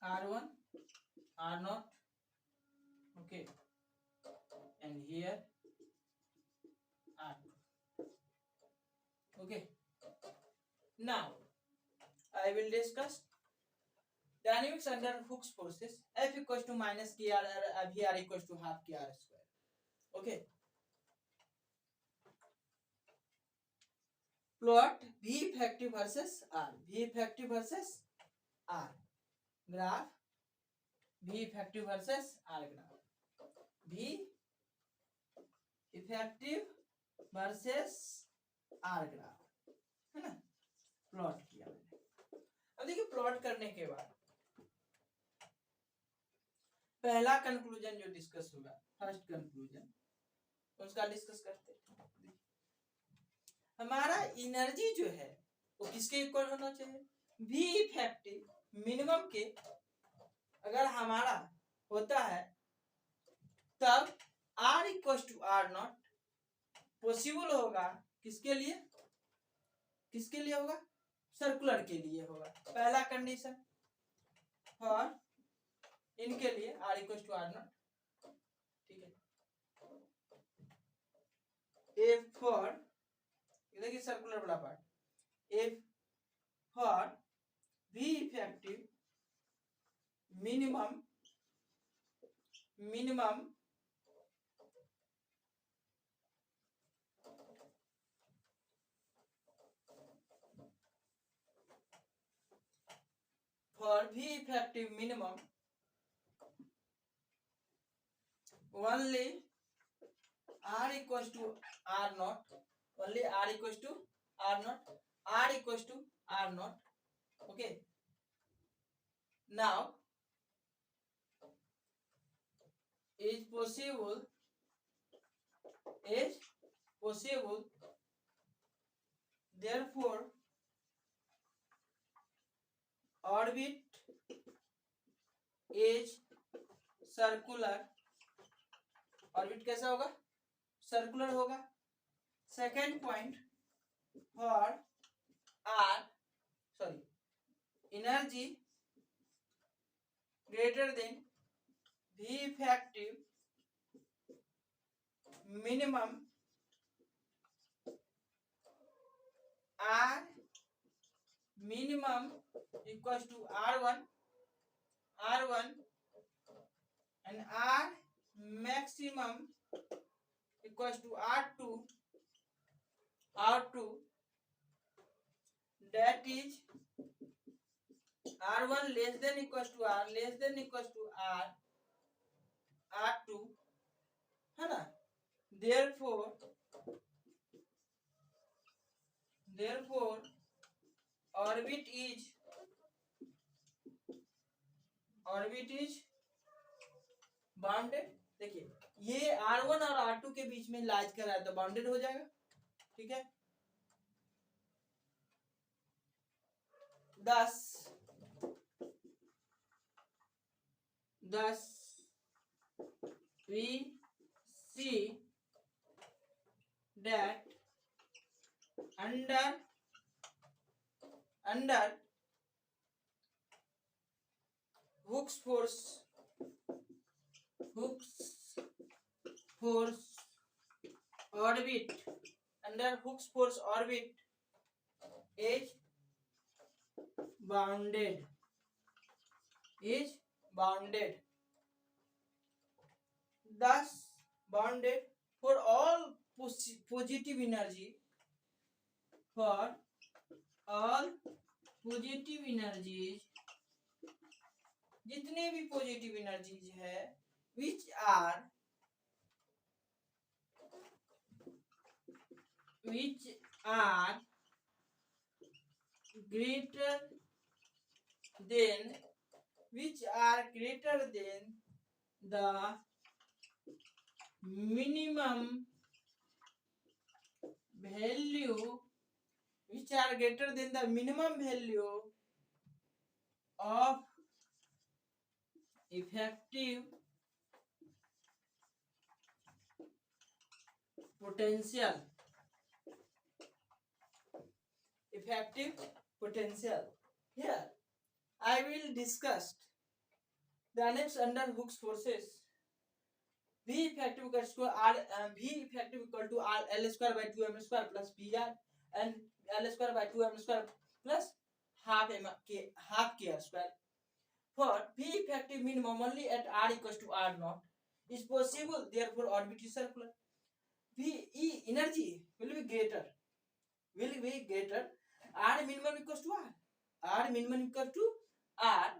R1, R0, okay, and here R2. Okay, now I will discuss Dynamics under Hooke's forces, F equals to minus KR, VR equals to half KR square. Okay. Plot V effective versus R. V effective versus R. Graph V effective versus R graph. V effective versus R graph है ना, plot किया मैंने। अब देखिए plot करने के बाद पहला कंक्लूजन जो डिस्कस होगा, फर्स्ट कंक्लूजन, उसका डिस्कस करते हैं। हमारा एनर्जी जो है वो किसके इक्वल होना चाहिए, वी इफेक्टिव मिनिमम के अगर हमारा होता है तब R equal to R naught possible होगा। किसके लिए, किसके लिए होगा, सर्कुलर के लिए होगा। पहला कंडीशन और इनके लिए R equal to R naught, ठीक है। एफ फॉर, देखिए सर्कुलर वाला part, if for V effective minimum for V effective minimum only R equals to R naught, only R equals to R naught, R equals to R naught. Okay, now is possible therefore orbit is circular, orbit कैसा होगा, circular होगा। Second point for energy greater than V effective minimum R minimum equals to R1 and R maximum equals to R2, that is R1 less than equals to R less than equals to R2 है ना। therefore orbit is bounded. देखिए ये R1 और R2 के बीच में lies कर रहा है तो बाउंडेड हो जाएगा, ठीक है। 10 we see that under Hooke's force orbit, under Hooke's force orbit is bounded, thus bounded for all positive energy, for all positive energies, जितने भी पॉजिटिव एनर्जीज है which are greater than the minimum value, of effective potential, Here I will discuss dynamics under Hooke's forces. V effective equals to R, V effective equal to R L square by 2 m square plus PR and L square by 2 m square plus half k r square. For V effective minimum only at r equals to r naught is possible. Therefore, orbit is circular. V E energy will be greater. R minimum equals to r. R minimum equals to r.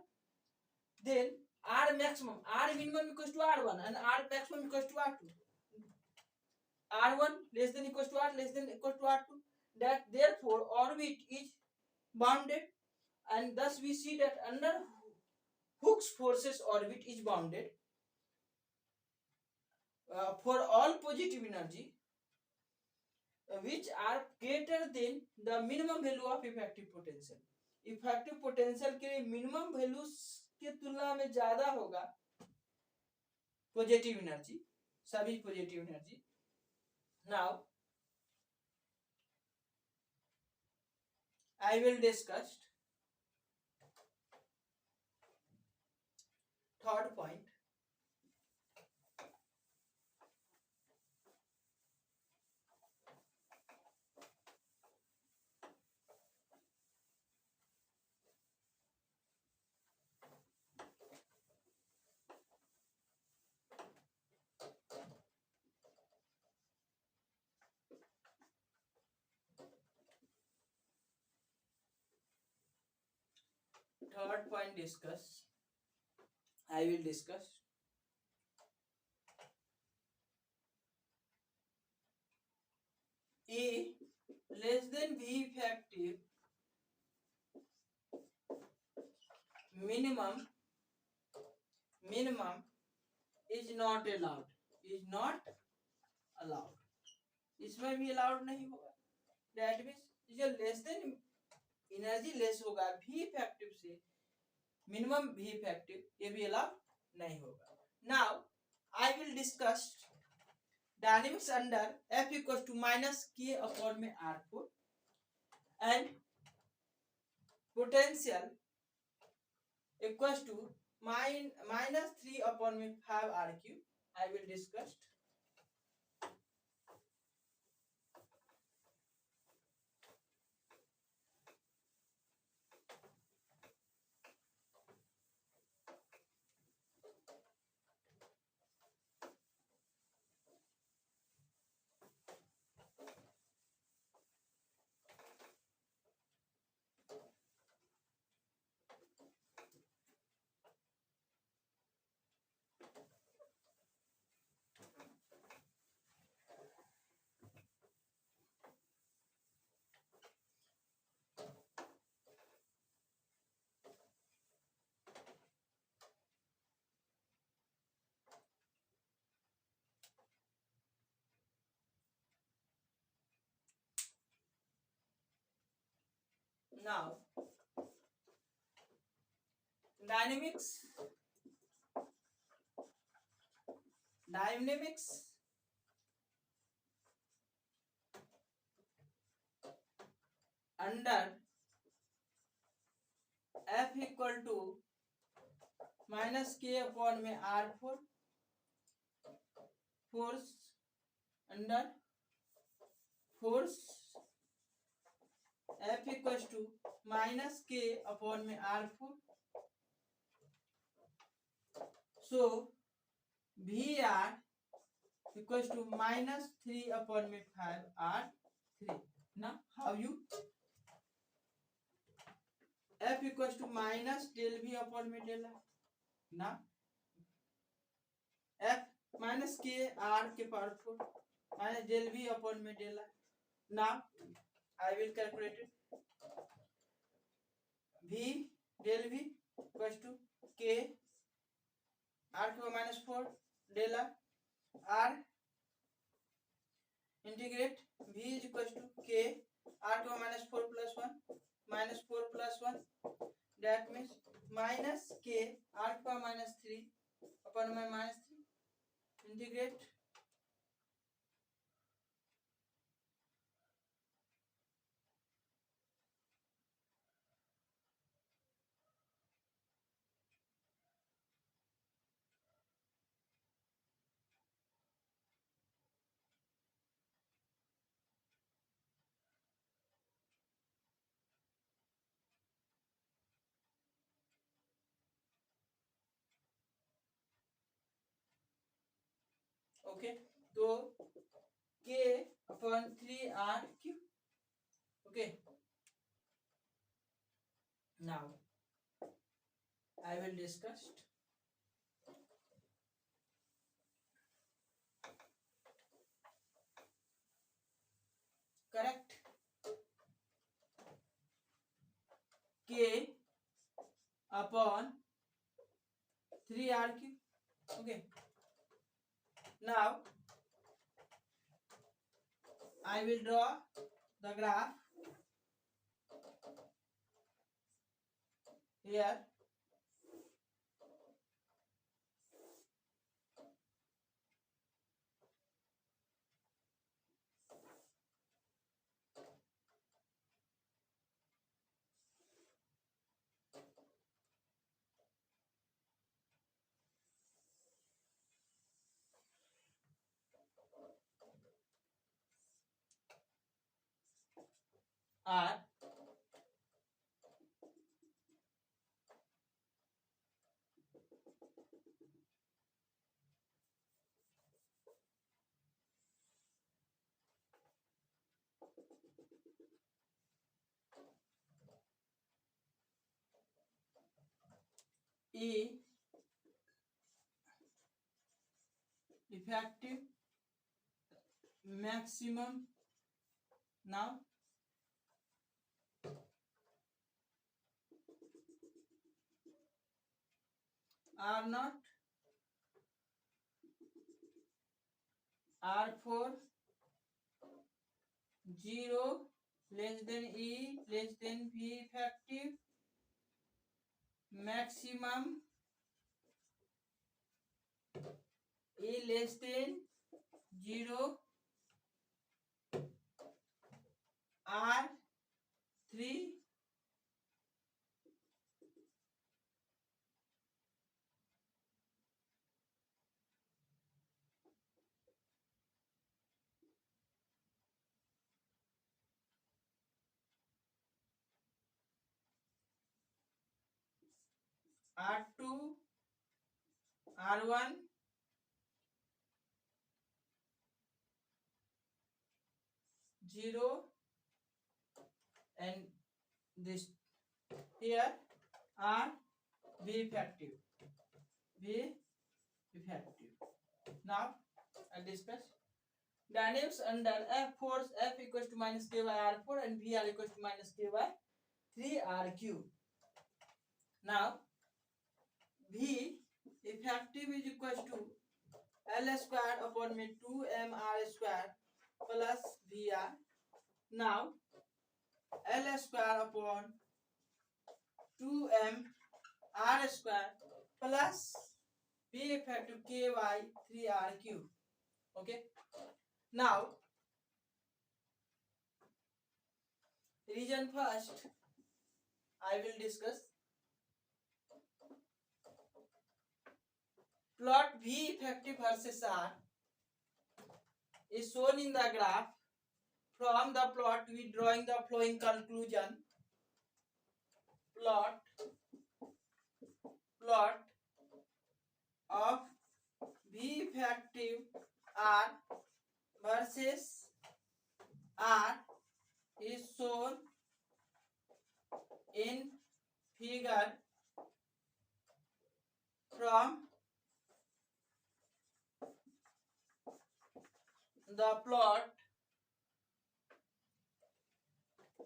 Then R maximum. R minimum equals to R1 and R maximum equals to R2. R1 less than equals to R less than equals to R2. That therefore orbit is bounded, and thus we see that under Hooke's forces orbit is bounded for all positive energy which are greater than the minimum value of effective potential. Effective potential के minimum value के तुलना में ज्यादा होगा positive energy, सभी positive energy. Now I will discuss third point. Third point discuss. I will discuss A less than V effective minimum is not allowed. Is not allowed. इसमें भी allowed नहीं होगा. That means जो less than energy less होगा V effective से minimum V effective ये भी allowed नहीं होगा. Now I will discuss dynamics under F equals to minus K upon में R4 and potential equals to minus 3 upon में 5 R cube. I will discuss. Now dynamics under F equal to minus K upon में R4 force under force F equals to minus K upon में R4. So VR equals to minus 3 upon में 5 R3. Now how you F equals to minus del V upon में del R. Now F minus K R के power 4 minus del V upon में del R. Now I will calculate it. V del V equals to K R के minus 4 del R. R integrate V is equals to K R के minus 4 plus 1 minus 4 plus 1. That means minus K R के minus 3 upon my minus 3. Integrate okay, तो K upon 3R cube। Okay, now I will discuss correct K upon 3R cube। okay, now I will draw the graph here। R E effective maximum, now R naught R4 0 less than E less than V effective maximum E less than 0 R3 R2 R1 0 and this here R V effective V effective। Now I discuss dynamics under F force F equals to minus K by R4 and VR equals to minus K by 3R cube। Now V effective is equals to L square upon 2mR square plus VR। Now L square upon 2mR square plus V effective K by 3R cube। okay, now region first I will discuss plot V effective versus R is shown in the graph। From the plot we drawing the following conclusion। Plot of V effective R versus R is shown in figure। From the plot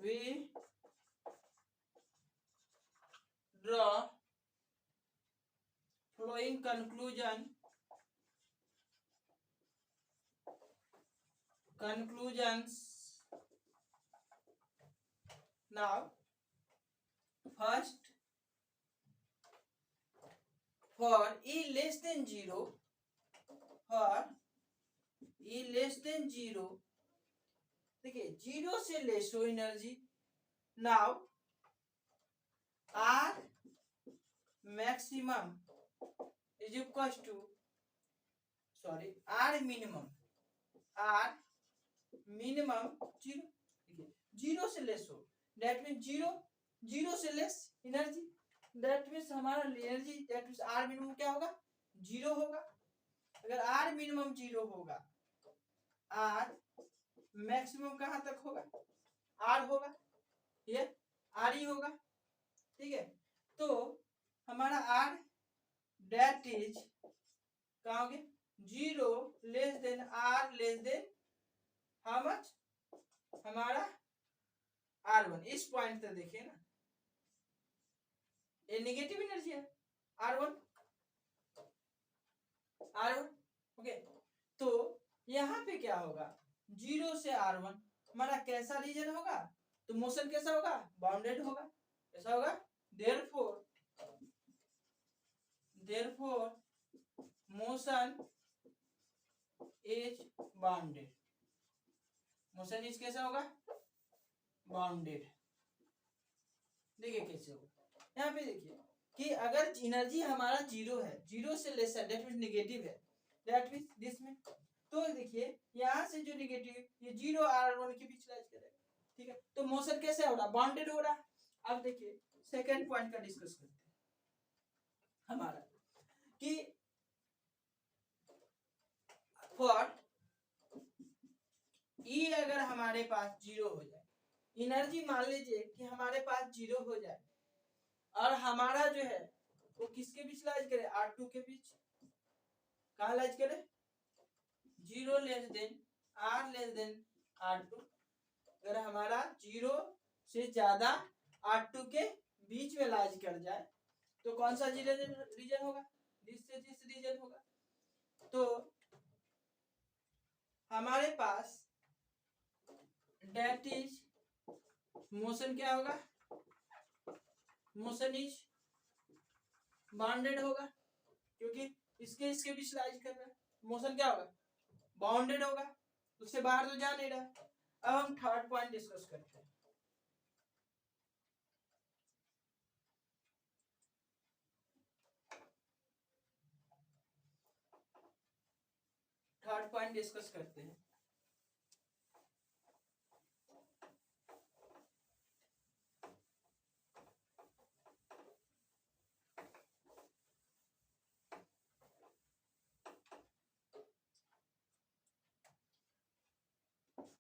we draw following conclusions। Now first, for E less than 0, देखिए 0 से less हो energy. Now R maximum is equals to R minimum 0 से less हो, that mean 0 से less energy, that means हमारा energy that means R minimum क्या होगा 0 होगा। अगर आर मिनिमम 0 होगा, आर मैक्सिमम कहां तक होगा, आर होगा, ये आर ही होगा, ठीक है। तो हमारा आर डेट इज कहा हो गया 0 less than R less than how much, हमारा R1। इस पॉइंट तक देखिए ना, ये नेगेटिव एनर्जी है R1, ओके। तो यहाँ पे क्या होगा, 0 से R1 हमारा कैसा रीजन होगा, तो मोशन कैसा होगा, बाउंडेड होगा, कैसा होगा, therefore motion is bounded, motion is कैसा होगा, बाउंडेड। देखिए कैसे होगा, यहाँ पे देखिए कि अगर एनर्जी हमारा 0 है, 0 से लेस है, दैट मींस नेगेटिव है, दैट मींस दिस में, तो देखिए यहाँ से जो नेगेटिव ये 0 R1 के बीच लाइज करेगा, ठीक है। तो मोशन कैसे हो रहा, बाउंडेड हो रहा। अब देखिए सेकंड पॉइंट का डिस्कस करते हैं हमारा कि फॉर ई अगर हमारे पास 0 हो जाए, एनर्जी मान लीजिए कि हमारे पास 0 हो जाए और हमारा जो है वो किसके बीच लाइज करे, R2 के बीच, कहा लाइज करे, 0 less than R less then R2। अगर हमारा 0 से ज्यादा R2 के बीच में लाइज कर जाए तो कौन सा रीजन होगा, दिस रीजन होगा। तो हमारे पास डेट इज मोशन क्या होगा, मोशन इज बाउंडेड होगा, क्योंकि इसके बीच लाइज कर रहा है, मोशन क्या होगा, बाउंडेड होगा, उससे बाहर तो जा नहीं रहा। अब हम थर्ड पॉइंट डिस्कस करते हैं। थर्ड पॉइंट डिस्कस करते हैं।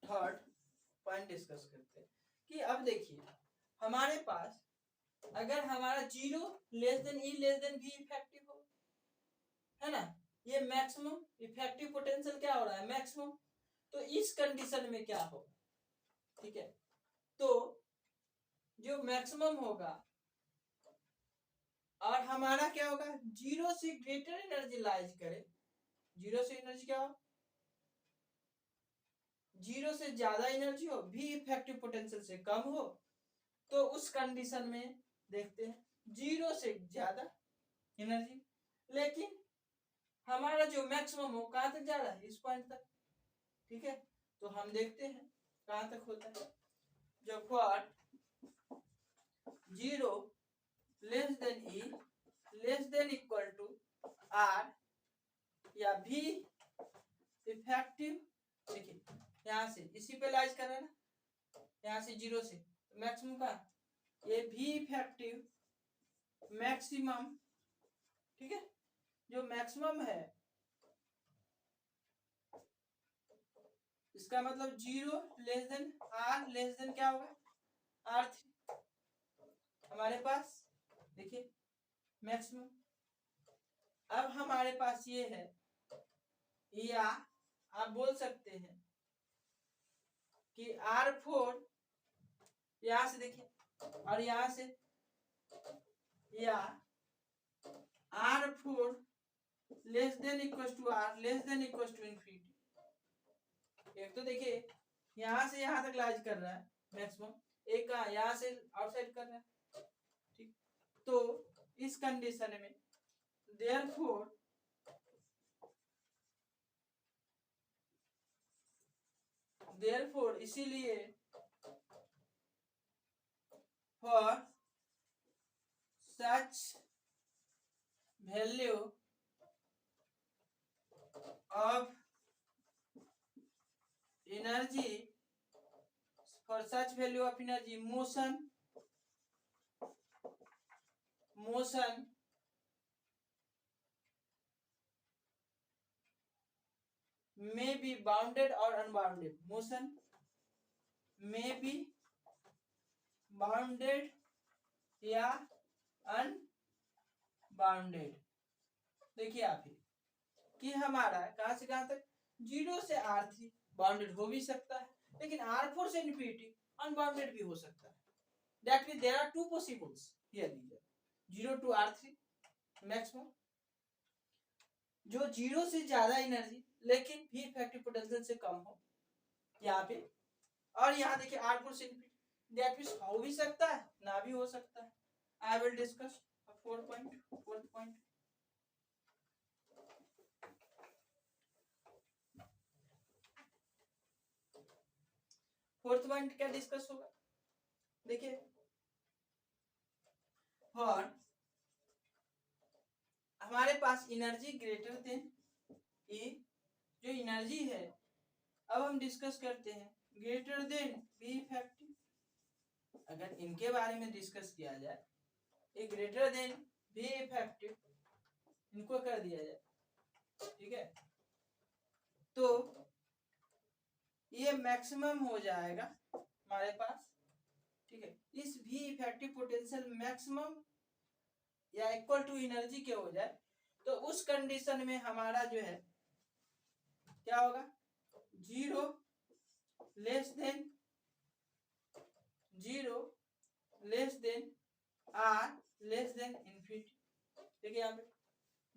थर्ड पॉइंट डिस्कस करते हैं कि अब देखिए हमारे पास अगर हमारा 0 less than E less than V effective हो, है ना, ये मैक्सिमम इफेक्टिव पोटेंशियल क्या हो रहा है, मैक्सिमम। तो इस कंडीशन में क्या होगा, ठीक है, तो जो मैक्सिमम होगा और हमारा क्या होगा, 0 से ग्रेटर एनर्जी लाइज करे, 0 से एनर्जी क्या हो, 0 से ज्यादा एनर्जी हो, भी इफेक्टिव पोटेंशियल से कम हो, तो उस कंडीशन में देखते हैं 0 से ज्यादा एनर्जी, लेकिन हमारा जो मैक्सिमम हो कहां तक जा रहा है, इस पॉइंट तक, ठीक है। तो हम देखते हैं कहां तक होता है, जब for 0 less than E less than equal to R या भी इफेक्टिव, देखिए यहाँ से इसी पे लाइज कर रहा है ना, यहाँ से 0 से मैक्सिमम का ये भी इफेक्टिव मैक्सिमम, ठीक है, जो मैक्सिमम है इसका मतलब 0 less than R less than क्या होगा, R3 हमारे पास, देखिए मैक्सिमम। अब हमारे पास ये है, या आप बोल सकते हैं कि R4 यहां से देखिए और यहां से, या R4 less than equal to R less than equal to infinity. एक तो देखिए यहां से यहां तक लाइज कर रहा है मैक्सिमम, एक का यहां से आउटसाइड कर रहा है, ठीक। तो इस कंडीशन में देयरफॉर इसीलिए for such value of energy, for such value of energy motion may be bounded or unbounded. Motion may be bounded या अनबाउंडेड. देखिए आप ही कि हमारा कहां से कहां तक 0 से R3 बाउंडेड हो भी सकता है, लेकिन R4 से इन्फिनिटी अनबाउंडेड भी हो सकता है. That means there are two possibles here लीजिए 0 to R3 मैक्सिमम, जो 0 से ज्यादा एनर्जी लेकिन भी इफेक्टिव पोटेंशियल से कम हो यहाँ पे, और यहाँ देखिए R4 से इन्फिनिटी. दैट मींस हो भी सकता है ना भी हो सकता है. आई will discuss 4 point. Fourth point क्या डिस्कस होगा. देखिए और हमारे पास एनर्जी ग्रेटर देन ए, जो एनर्जी है अब हम डिस्कस करते हैं ग्रेटर देन बी इफेक्टिव. अगर इनके बारे में डिस्कस किया जाए, ए ग्रेटर देन बी इफेक्टिव, इनको कर दिया जाए, ठीक है, तो ये मैक्सिमम हो जाएगा हमारे पास. ठीक है, इस भी इफेक्टिव पोटेंशियल मैक्सिमम या इक्वल टू एनर्जी के हो जाए तो उस कंडीशन में हमारा जो है क्या होगा, 0 less than R less than infinity. देखिए यहाँ पे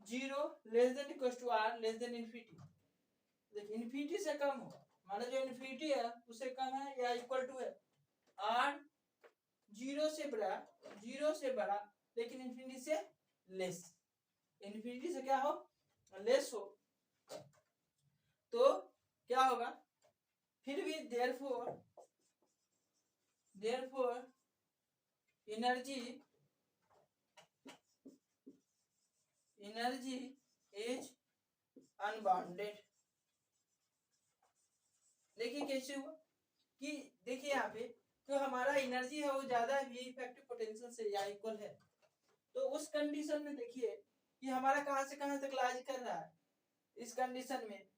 0 less than equal to R less than infinity. देखिए इन्फिनिटी से कम हो, माना जो इन्फिनिटी है उससे कम है या इक्वल टू है. R 0 से बड़ा लेकिन इन्फिनिटी से लेस. इन्फिनिटी से क्या हो, लेस हो, तो क्या होगा फिर भी देयरफॉर एनर्जी इज अनबाउंडेड. देखिए कैसे हुआ कि देखिए यहाँ पे जो हमारा एनर्जी है वो ज्यादा है इफेक्टिव पोटेंशियल से या इक्वल है, तो उस कंडीशन में देखिए कि हमारा कहां से कहां तक लाइज कर रहा है. इस कंडीशन में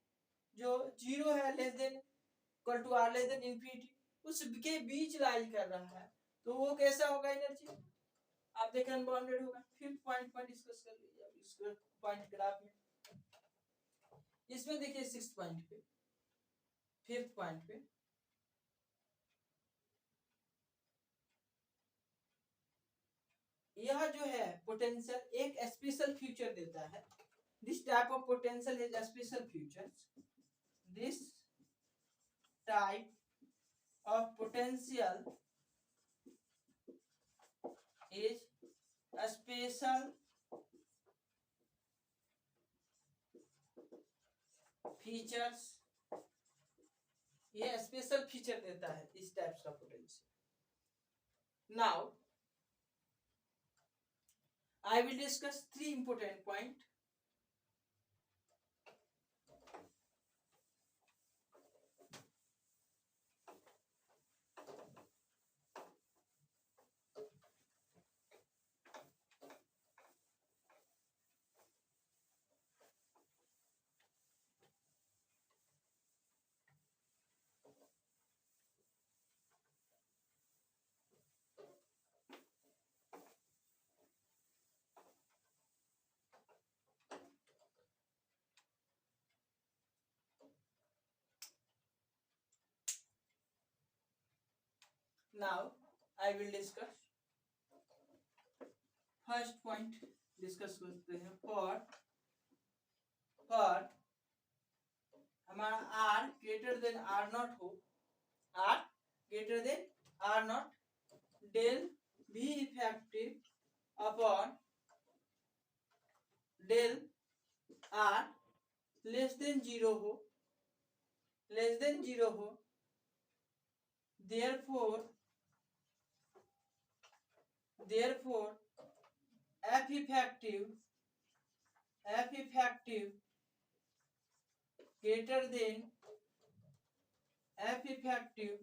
जो 0 है less than equal to R less than infinity, उसके बीच लाइज कर रहा है, तो वो कैसा होगा एनर्जी, आप देखें अनबाउंडेड होगा. फिफ्थ पॉइंट पर डिस्कस कर लीजिए अब इस पॉइंट ग्राफ में. इसमें देखिए फिफ्थ पॉइंट पे यह जो है पोटेंशियल एक स्पेशल फ्यूचर देता है. This type of potential is special future. This type of potential is special features. ये स्पेशल फीचर देता है इस टाइप्स का potential. Now I will discuss 3 important points. Now I will discuss first point. Discuss करते हैं for हमारा R greater than R0 हो, R greater than R0, del B effective upon del R less than 0 हो, therefore F effective greater than F effective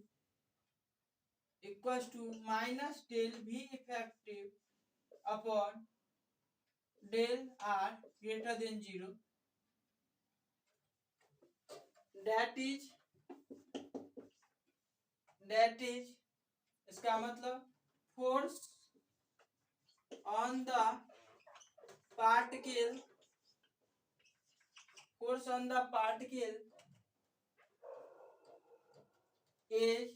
equals to minus del V effective upon del R greater than 0. that is इसका मतलब force on the particle is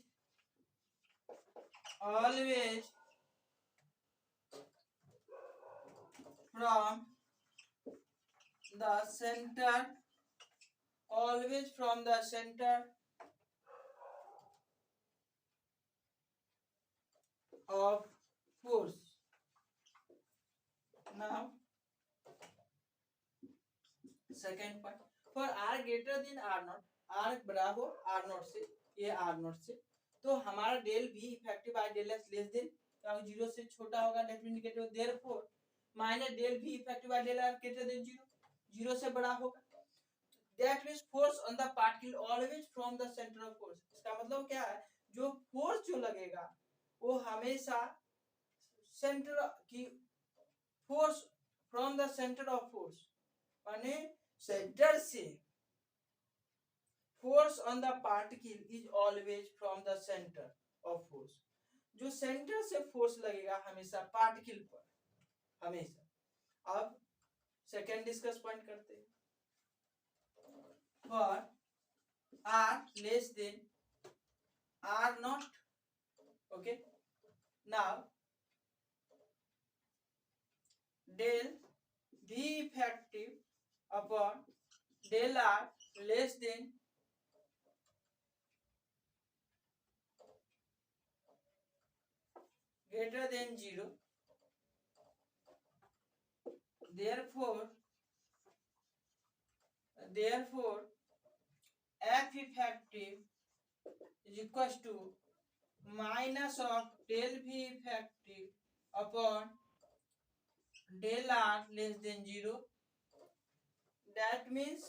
always from the center of force. Now second point, for r greater than r naught, r बराबर r naught से, ये r naught से, तो हमारा del v effective by del x less than zero से छोटा होगा, that mean negative, therefore minus del v effective by del r greater than zero, zero से बड़ा होगा. That means force on the particle always from the centre of force. इसका मतलब क्या है, जो फोर्स जो लगेगा वो हमेशा सेंटर की force from the centre of force, माने सेंटर से force on the particle is always from the centre of force. जो सेंटर से फोर्स लगेगा हमेशा पार्टिकल पर, हमेशा. अब सेकेंड डिस्कस पॉइंट करते हैं. For r less than r naught, okay, now del v effective upon del r less than greater than zero, therefore F effective is equals to minus of del V effective upon del R less than zero. That means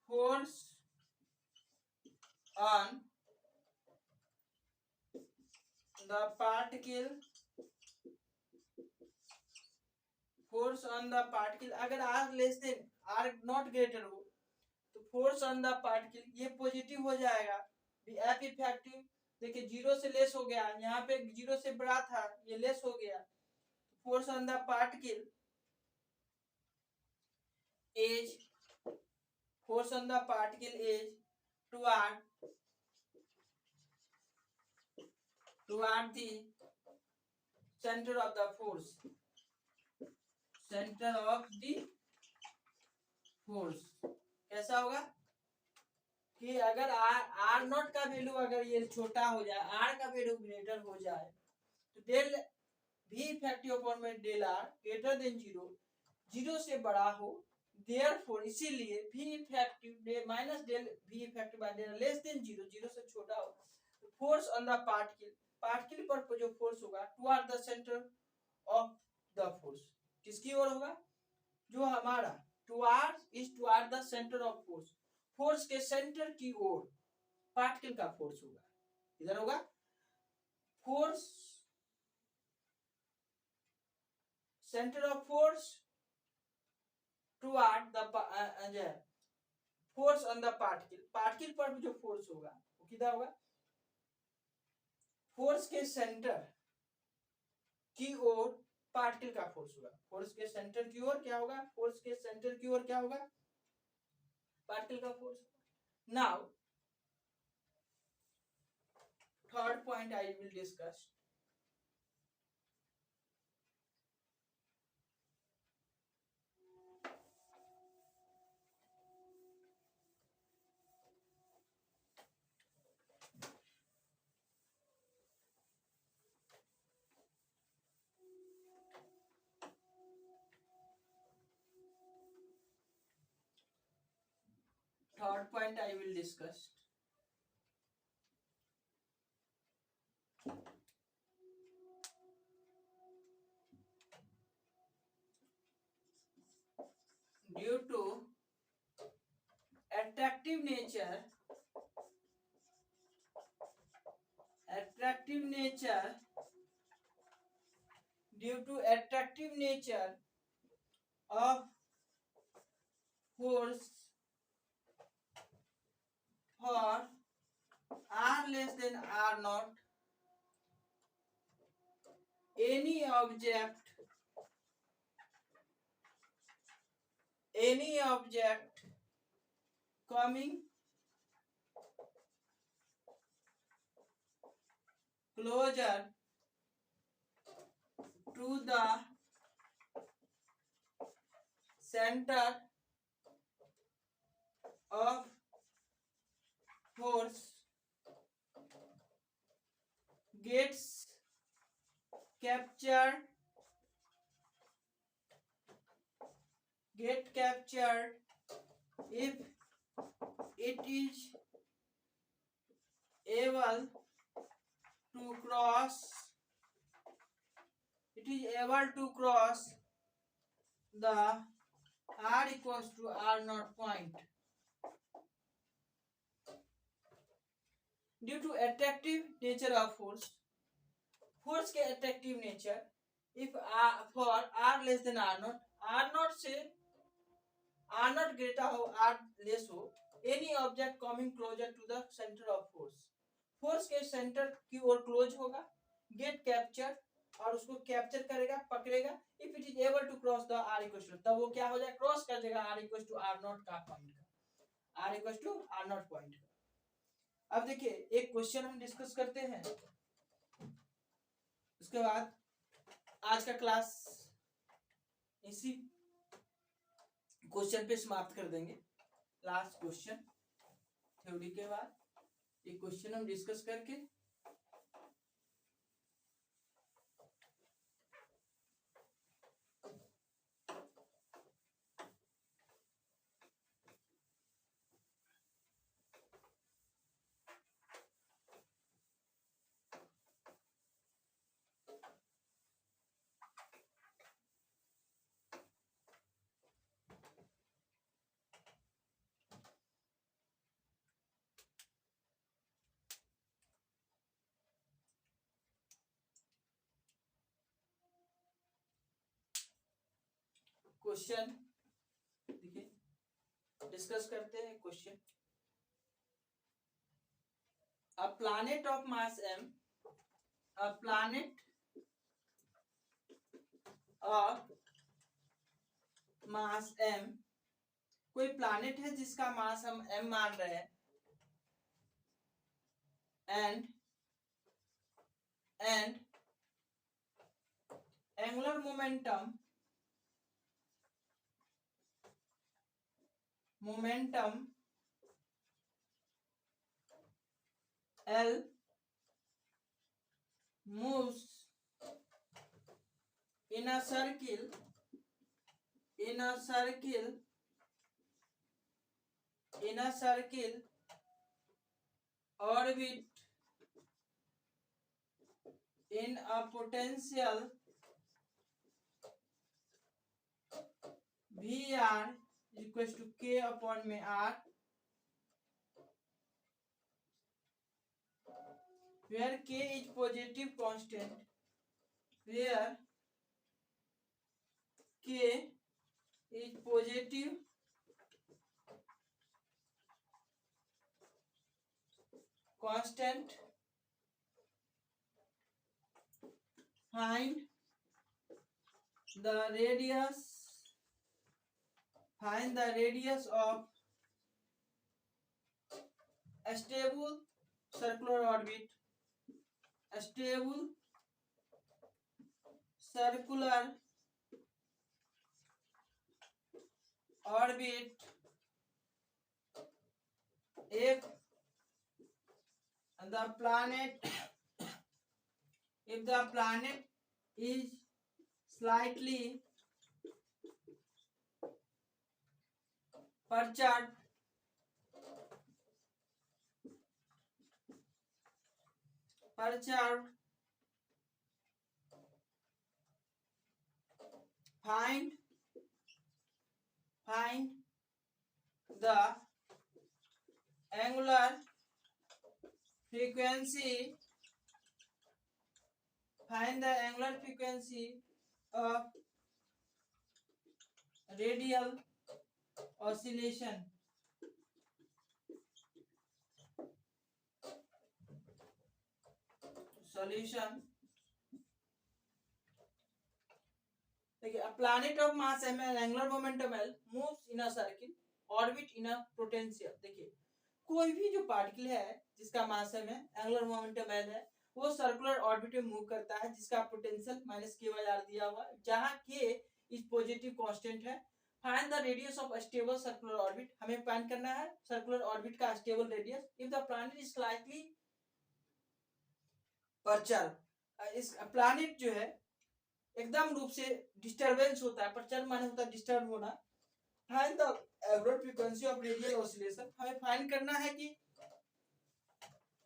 force on the particle, अगर R less than R not greater हो तो force on the particle ये positive हो जाएगा. F effective देखिए zero से less हो गया, यहाँ पे जीरो से बड़ा था, ये लेस हो गया. Force on the particle is toward the centre of the force. कैसा होगा कि अगर आर नॉट का वैल्यू अगर ये छोटा हो जाए, आर का वैल्यू ग्रेटर हो जाए, तो डेल वी इफेक्टिव अपॉन में del R greater than zero, zero से बड़ा हो, देयरफॉर इसीलिए V effective minus del V effective by del less than zero, zero से छोटा हो. फोर्स ऑन द पार्टिकल पर जो फोर्स होगा toward the centre of the force, किसकी ओर होगा, जो हमारा toward the centre of force, force के सेंटर की ओर पार्टिकल का फोर्स होगा. इधर होगा force centre of force toward the force on the particle पर जो फोर्स होगा वो किधर होगा, फोर्स के सेंटर की ओर पार्टिकल का फोर्स होगा. फोर्स के सेंटर की ओर क्या होगा, पार्टिकल का force. Now third point I will discuss. Third point I will discuss. Due to attractive nature of force than r naught, any object coming closer to the center of force gets captured if it is able to cross the r equals to r naught point. Due to attractive nature of force के attractive nature, if for r less than r naught से r naught greater हो r less हो, any object coming closer to the center of force के centre की ओर close होगा, get captured और उसको capture करेगा, पकड़ेगा, if it is able to cross the r equals to, तब वो क्या हो जाएगा, क्रॉस कर देगा r equals to r naught का पॉइंट का, r equals to r naught point का। अब देखिए एक क्वेश्चन हम डिस्कस करते हैं, उसके बाद आज का क्लास इसी क्वेश्चन पे समाप्त कर देंगे। लास्ट क्वेश्चन थ्योरी के बाद एक क्वेश्चन हम डिस्कस करके क्वेश्चन देखिए डिस्कस करते हैं question. A planet of mass m, a planet of mass m, कोई प्लैनेट है जिसका मास हम m मान रहे हैं, and angular momentum L moves in a circle orbit in a potential Vr equals to k upon में r, where k is positive constant, find the radius of a stable circular orbit if the planet is slightly perturbed find the angular frequency of radial oscillation। Solution. देखिए, a planet of mass m and angular momentum l moves in a circle orbit in a potential। देखिए, कोई भी जो particle है जिसका मास m है, angular momentum l है, वो सर्कुलर ऑर्बिट में मूव करता है, जिसका पोटेंशियल -k/r दिया हुआ है, जहां k इज पॉजिटिव कांस्टेंट है। Find the radius of stable circular orbit. हमें फाइंड करना है सर्कुलर ऑर्बिट का stable radius. If the planet is slightly perturb, इस प्लैनेट जो है एकदम रूप से डिस्टरबेंस होता है, परचर्ब माने होता है डिस्टर्ब होना। Find the average frequency of radial oscillation. हमें फाइंड करना है कि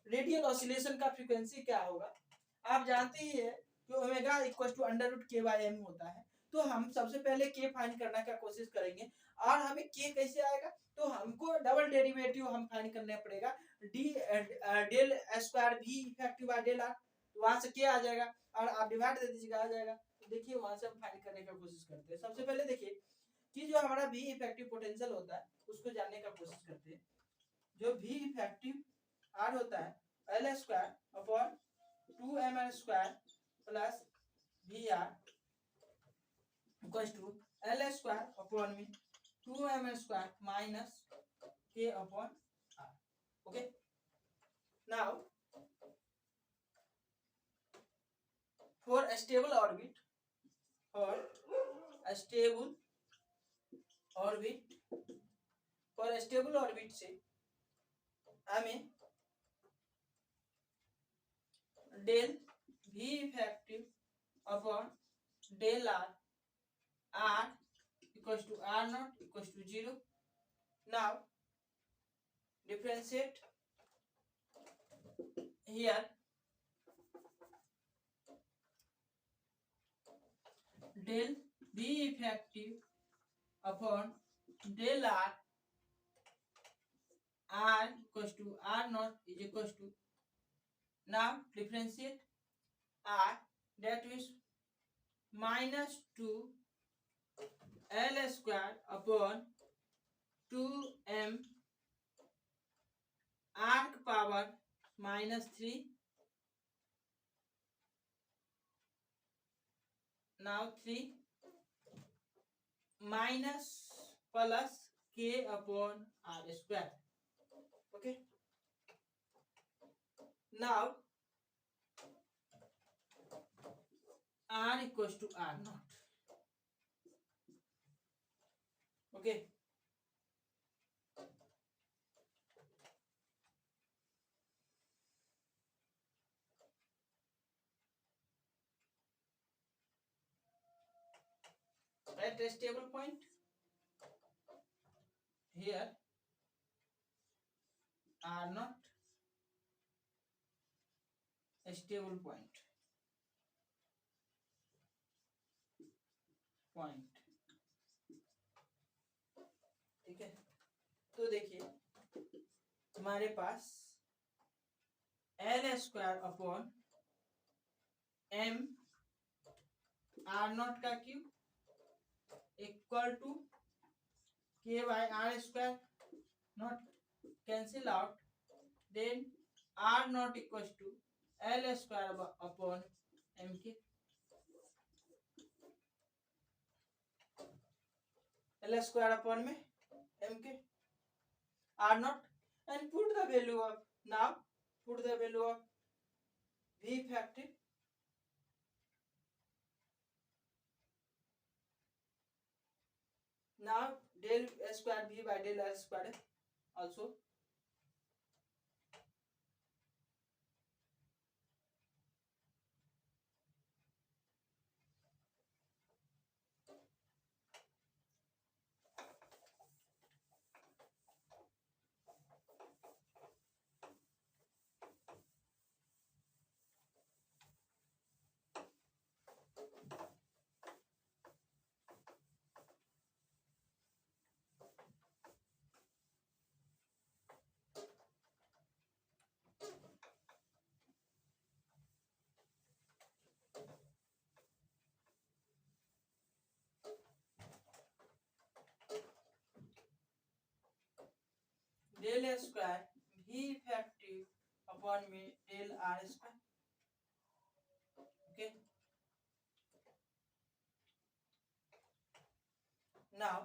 रेडियल ऑसिलेशन का फ्रीक्वेंसी क्या होगा। आप जानते ही है कि ओमेगा इक्वल टू √k/m होता है। तो हम सबसे पहले k फाइंड करने का कोशिश करेंगे। और हमें k कैसे आएगा, तो हमको डबल डेरिवेटिव हम फाइंड करना पड़ेगा। d del square v effective by del r, वहां से k आ जाएगा और आप डिवाइड दे दीजिएगा, आ जाएगा। तो देखिए, वहां से हम फाइंड करने का कोशिश करते हैं। सबसे पहले देखिए कि जो हमारा v इफेक्टिव पोटेंशियल होता है उसको जानने का कोशिश करते हैं। जो v इफेक्टिव r होता है l square upon 2ml square plus vr equals to l square upon में 2ml square minus k upon r। Okay, now for a stable orbit, for a stable orbit, for a stable orbit से हमें del v effective upon del r equals to r naught equals to 0। now differentiate here del v effective upon del r equals to r naught is equals to, now differentiate r, that is -2 l square upon 2m r power -3। now 3 minus plus k upon r square। okay, now r equals to r naught। okay, at a stable point here r naught a stable point ठीक है। तो देखिए हमारे पास l square upon m r naught का cube equal to k by r square naught cancel out, then r naught equal to l square upon m k, l square upon में m k r naught, and put the value of, now put the value of v effective, now del square v by del r square also del square v effective upon में del r square. Now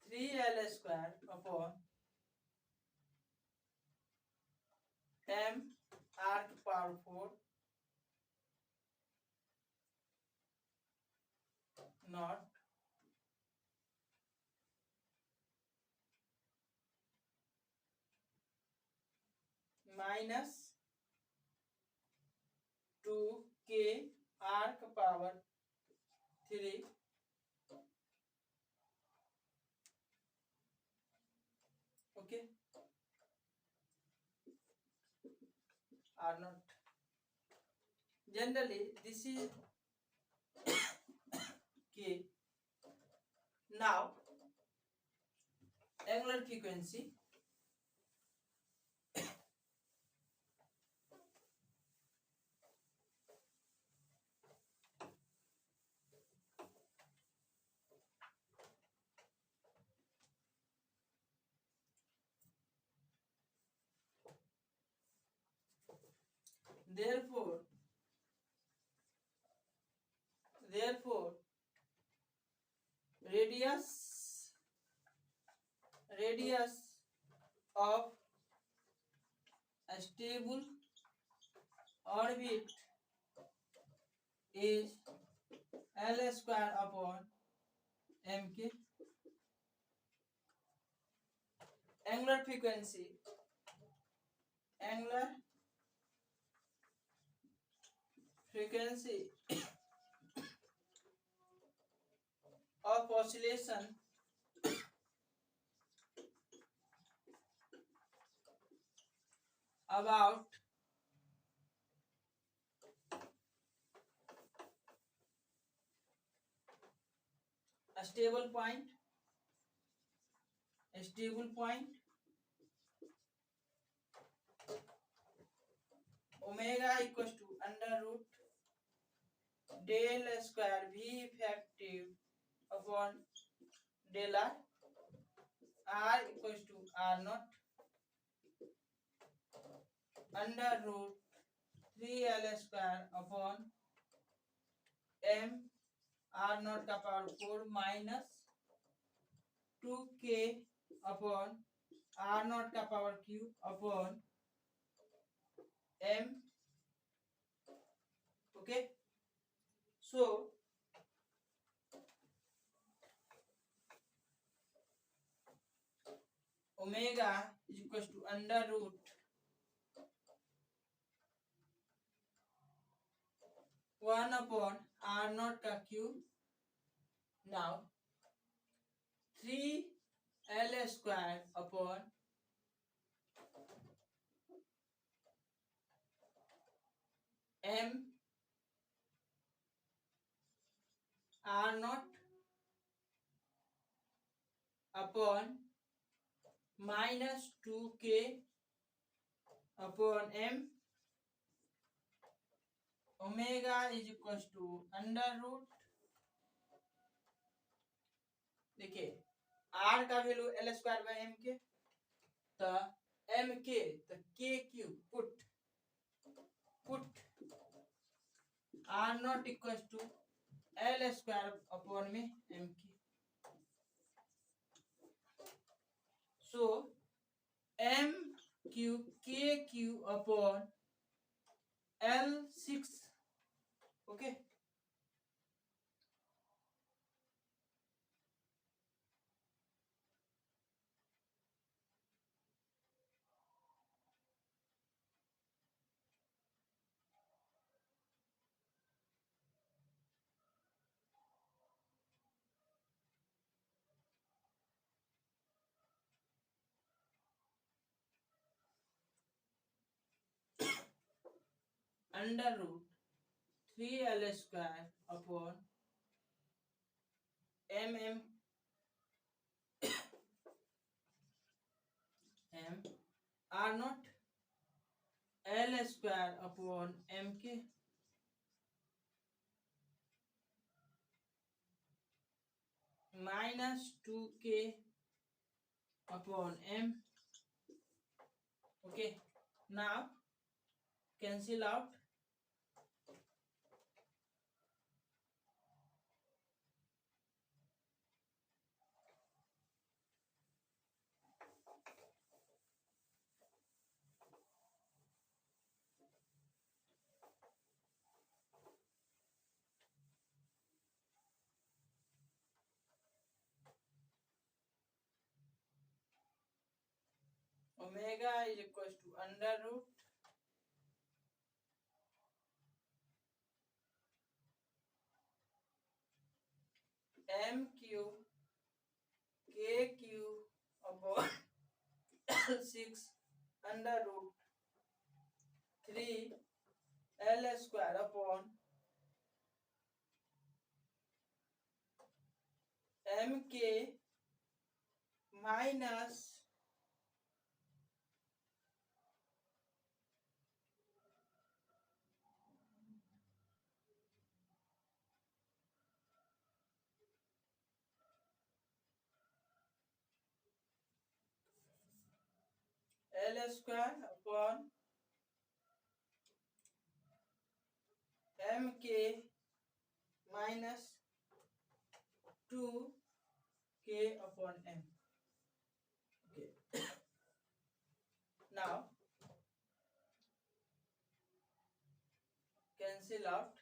3L square upon m r to power 4 not minus 2k r का power 3 okay r not. Generally this is k. Now angular frequency therefore radius of a stable orbit is L square upon mk. Angular frequency of oscillation about a stable point omega equals to under root del square v effective upon del r equals to r naught under root 3l square upon m r naught का power 4 minus 2k upon r naught का power cube upon m. Okay, so omega is equals to under root 1 upon r naught का cube. Now 3l square upon m r naught upon minus 2k upon m. Omega is equals to under root, देखिए r का value l square by m के तो m के तो k cube put r naught equals to l square upon में m के. So m cube k cube upon l6. Okay under root 3l square upon m r naught l square upon m के minus 2k upon m. Okay, now cancel out. Omega is equals to under root MQ KQ upon 6 under root 3 L square upon MK minus L square upon MK minus 2K upon M. Okay. Now cancel out.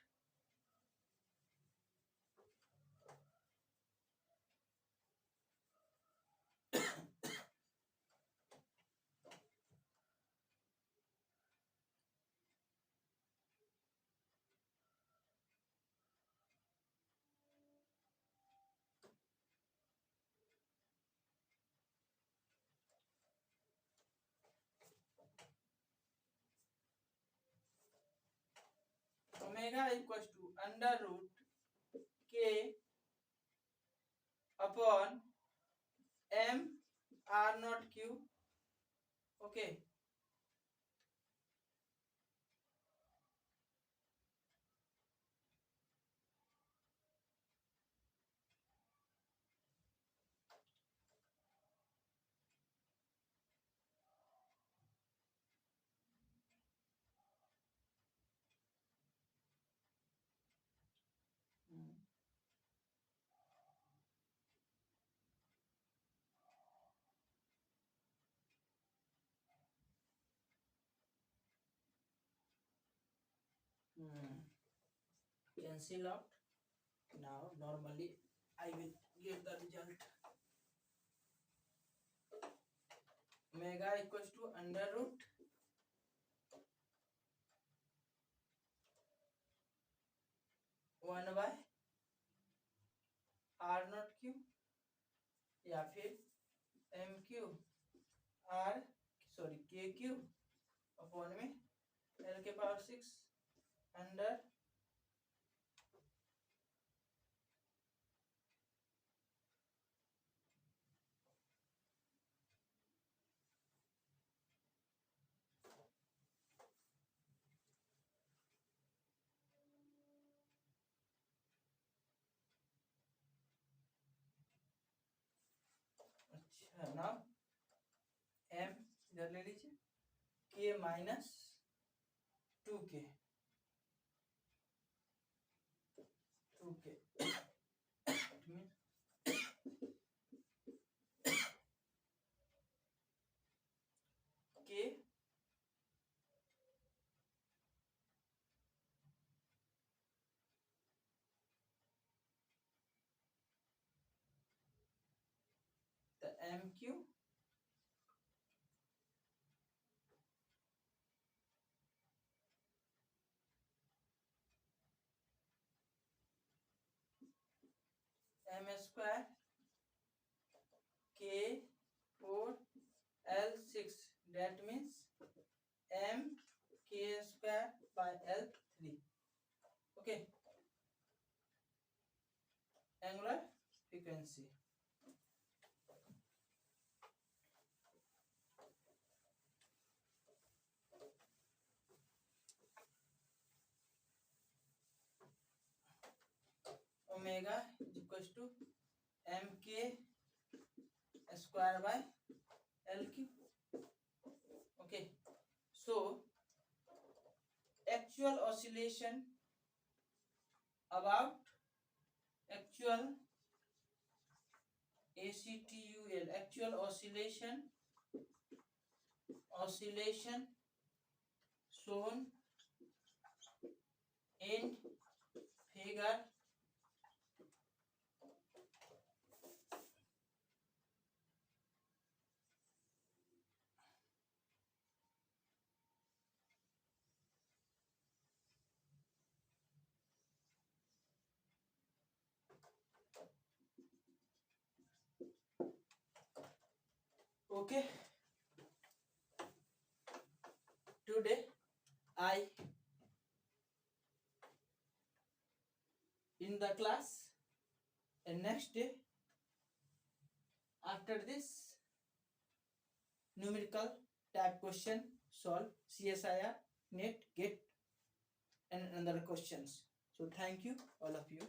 Omega equals to under root K upon M R naught Q. Okay. Cancel out. Now normally I will get the result. Omega equals to under root one by R naught cube या फिर M cube R sorry K cube upon में L के power 6 under अच्छा ना M इधर ले लीजिए के माइनस 2k के the MQ M square K 4 L 6 that means M K square by L 3 okay angular frequency omega is equals to mk square by l cube okay so actual oscillation about actual ACTUL, actual oscillation shown in figure okay. Today I in the class, and next day after this numerical type question solve CSIR, NET, GET and another questions. So thank you all of you.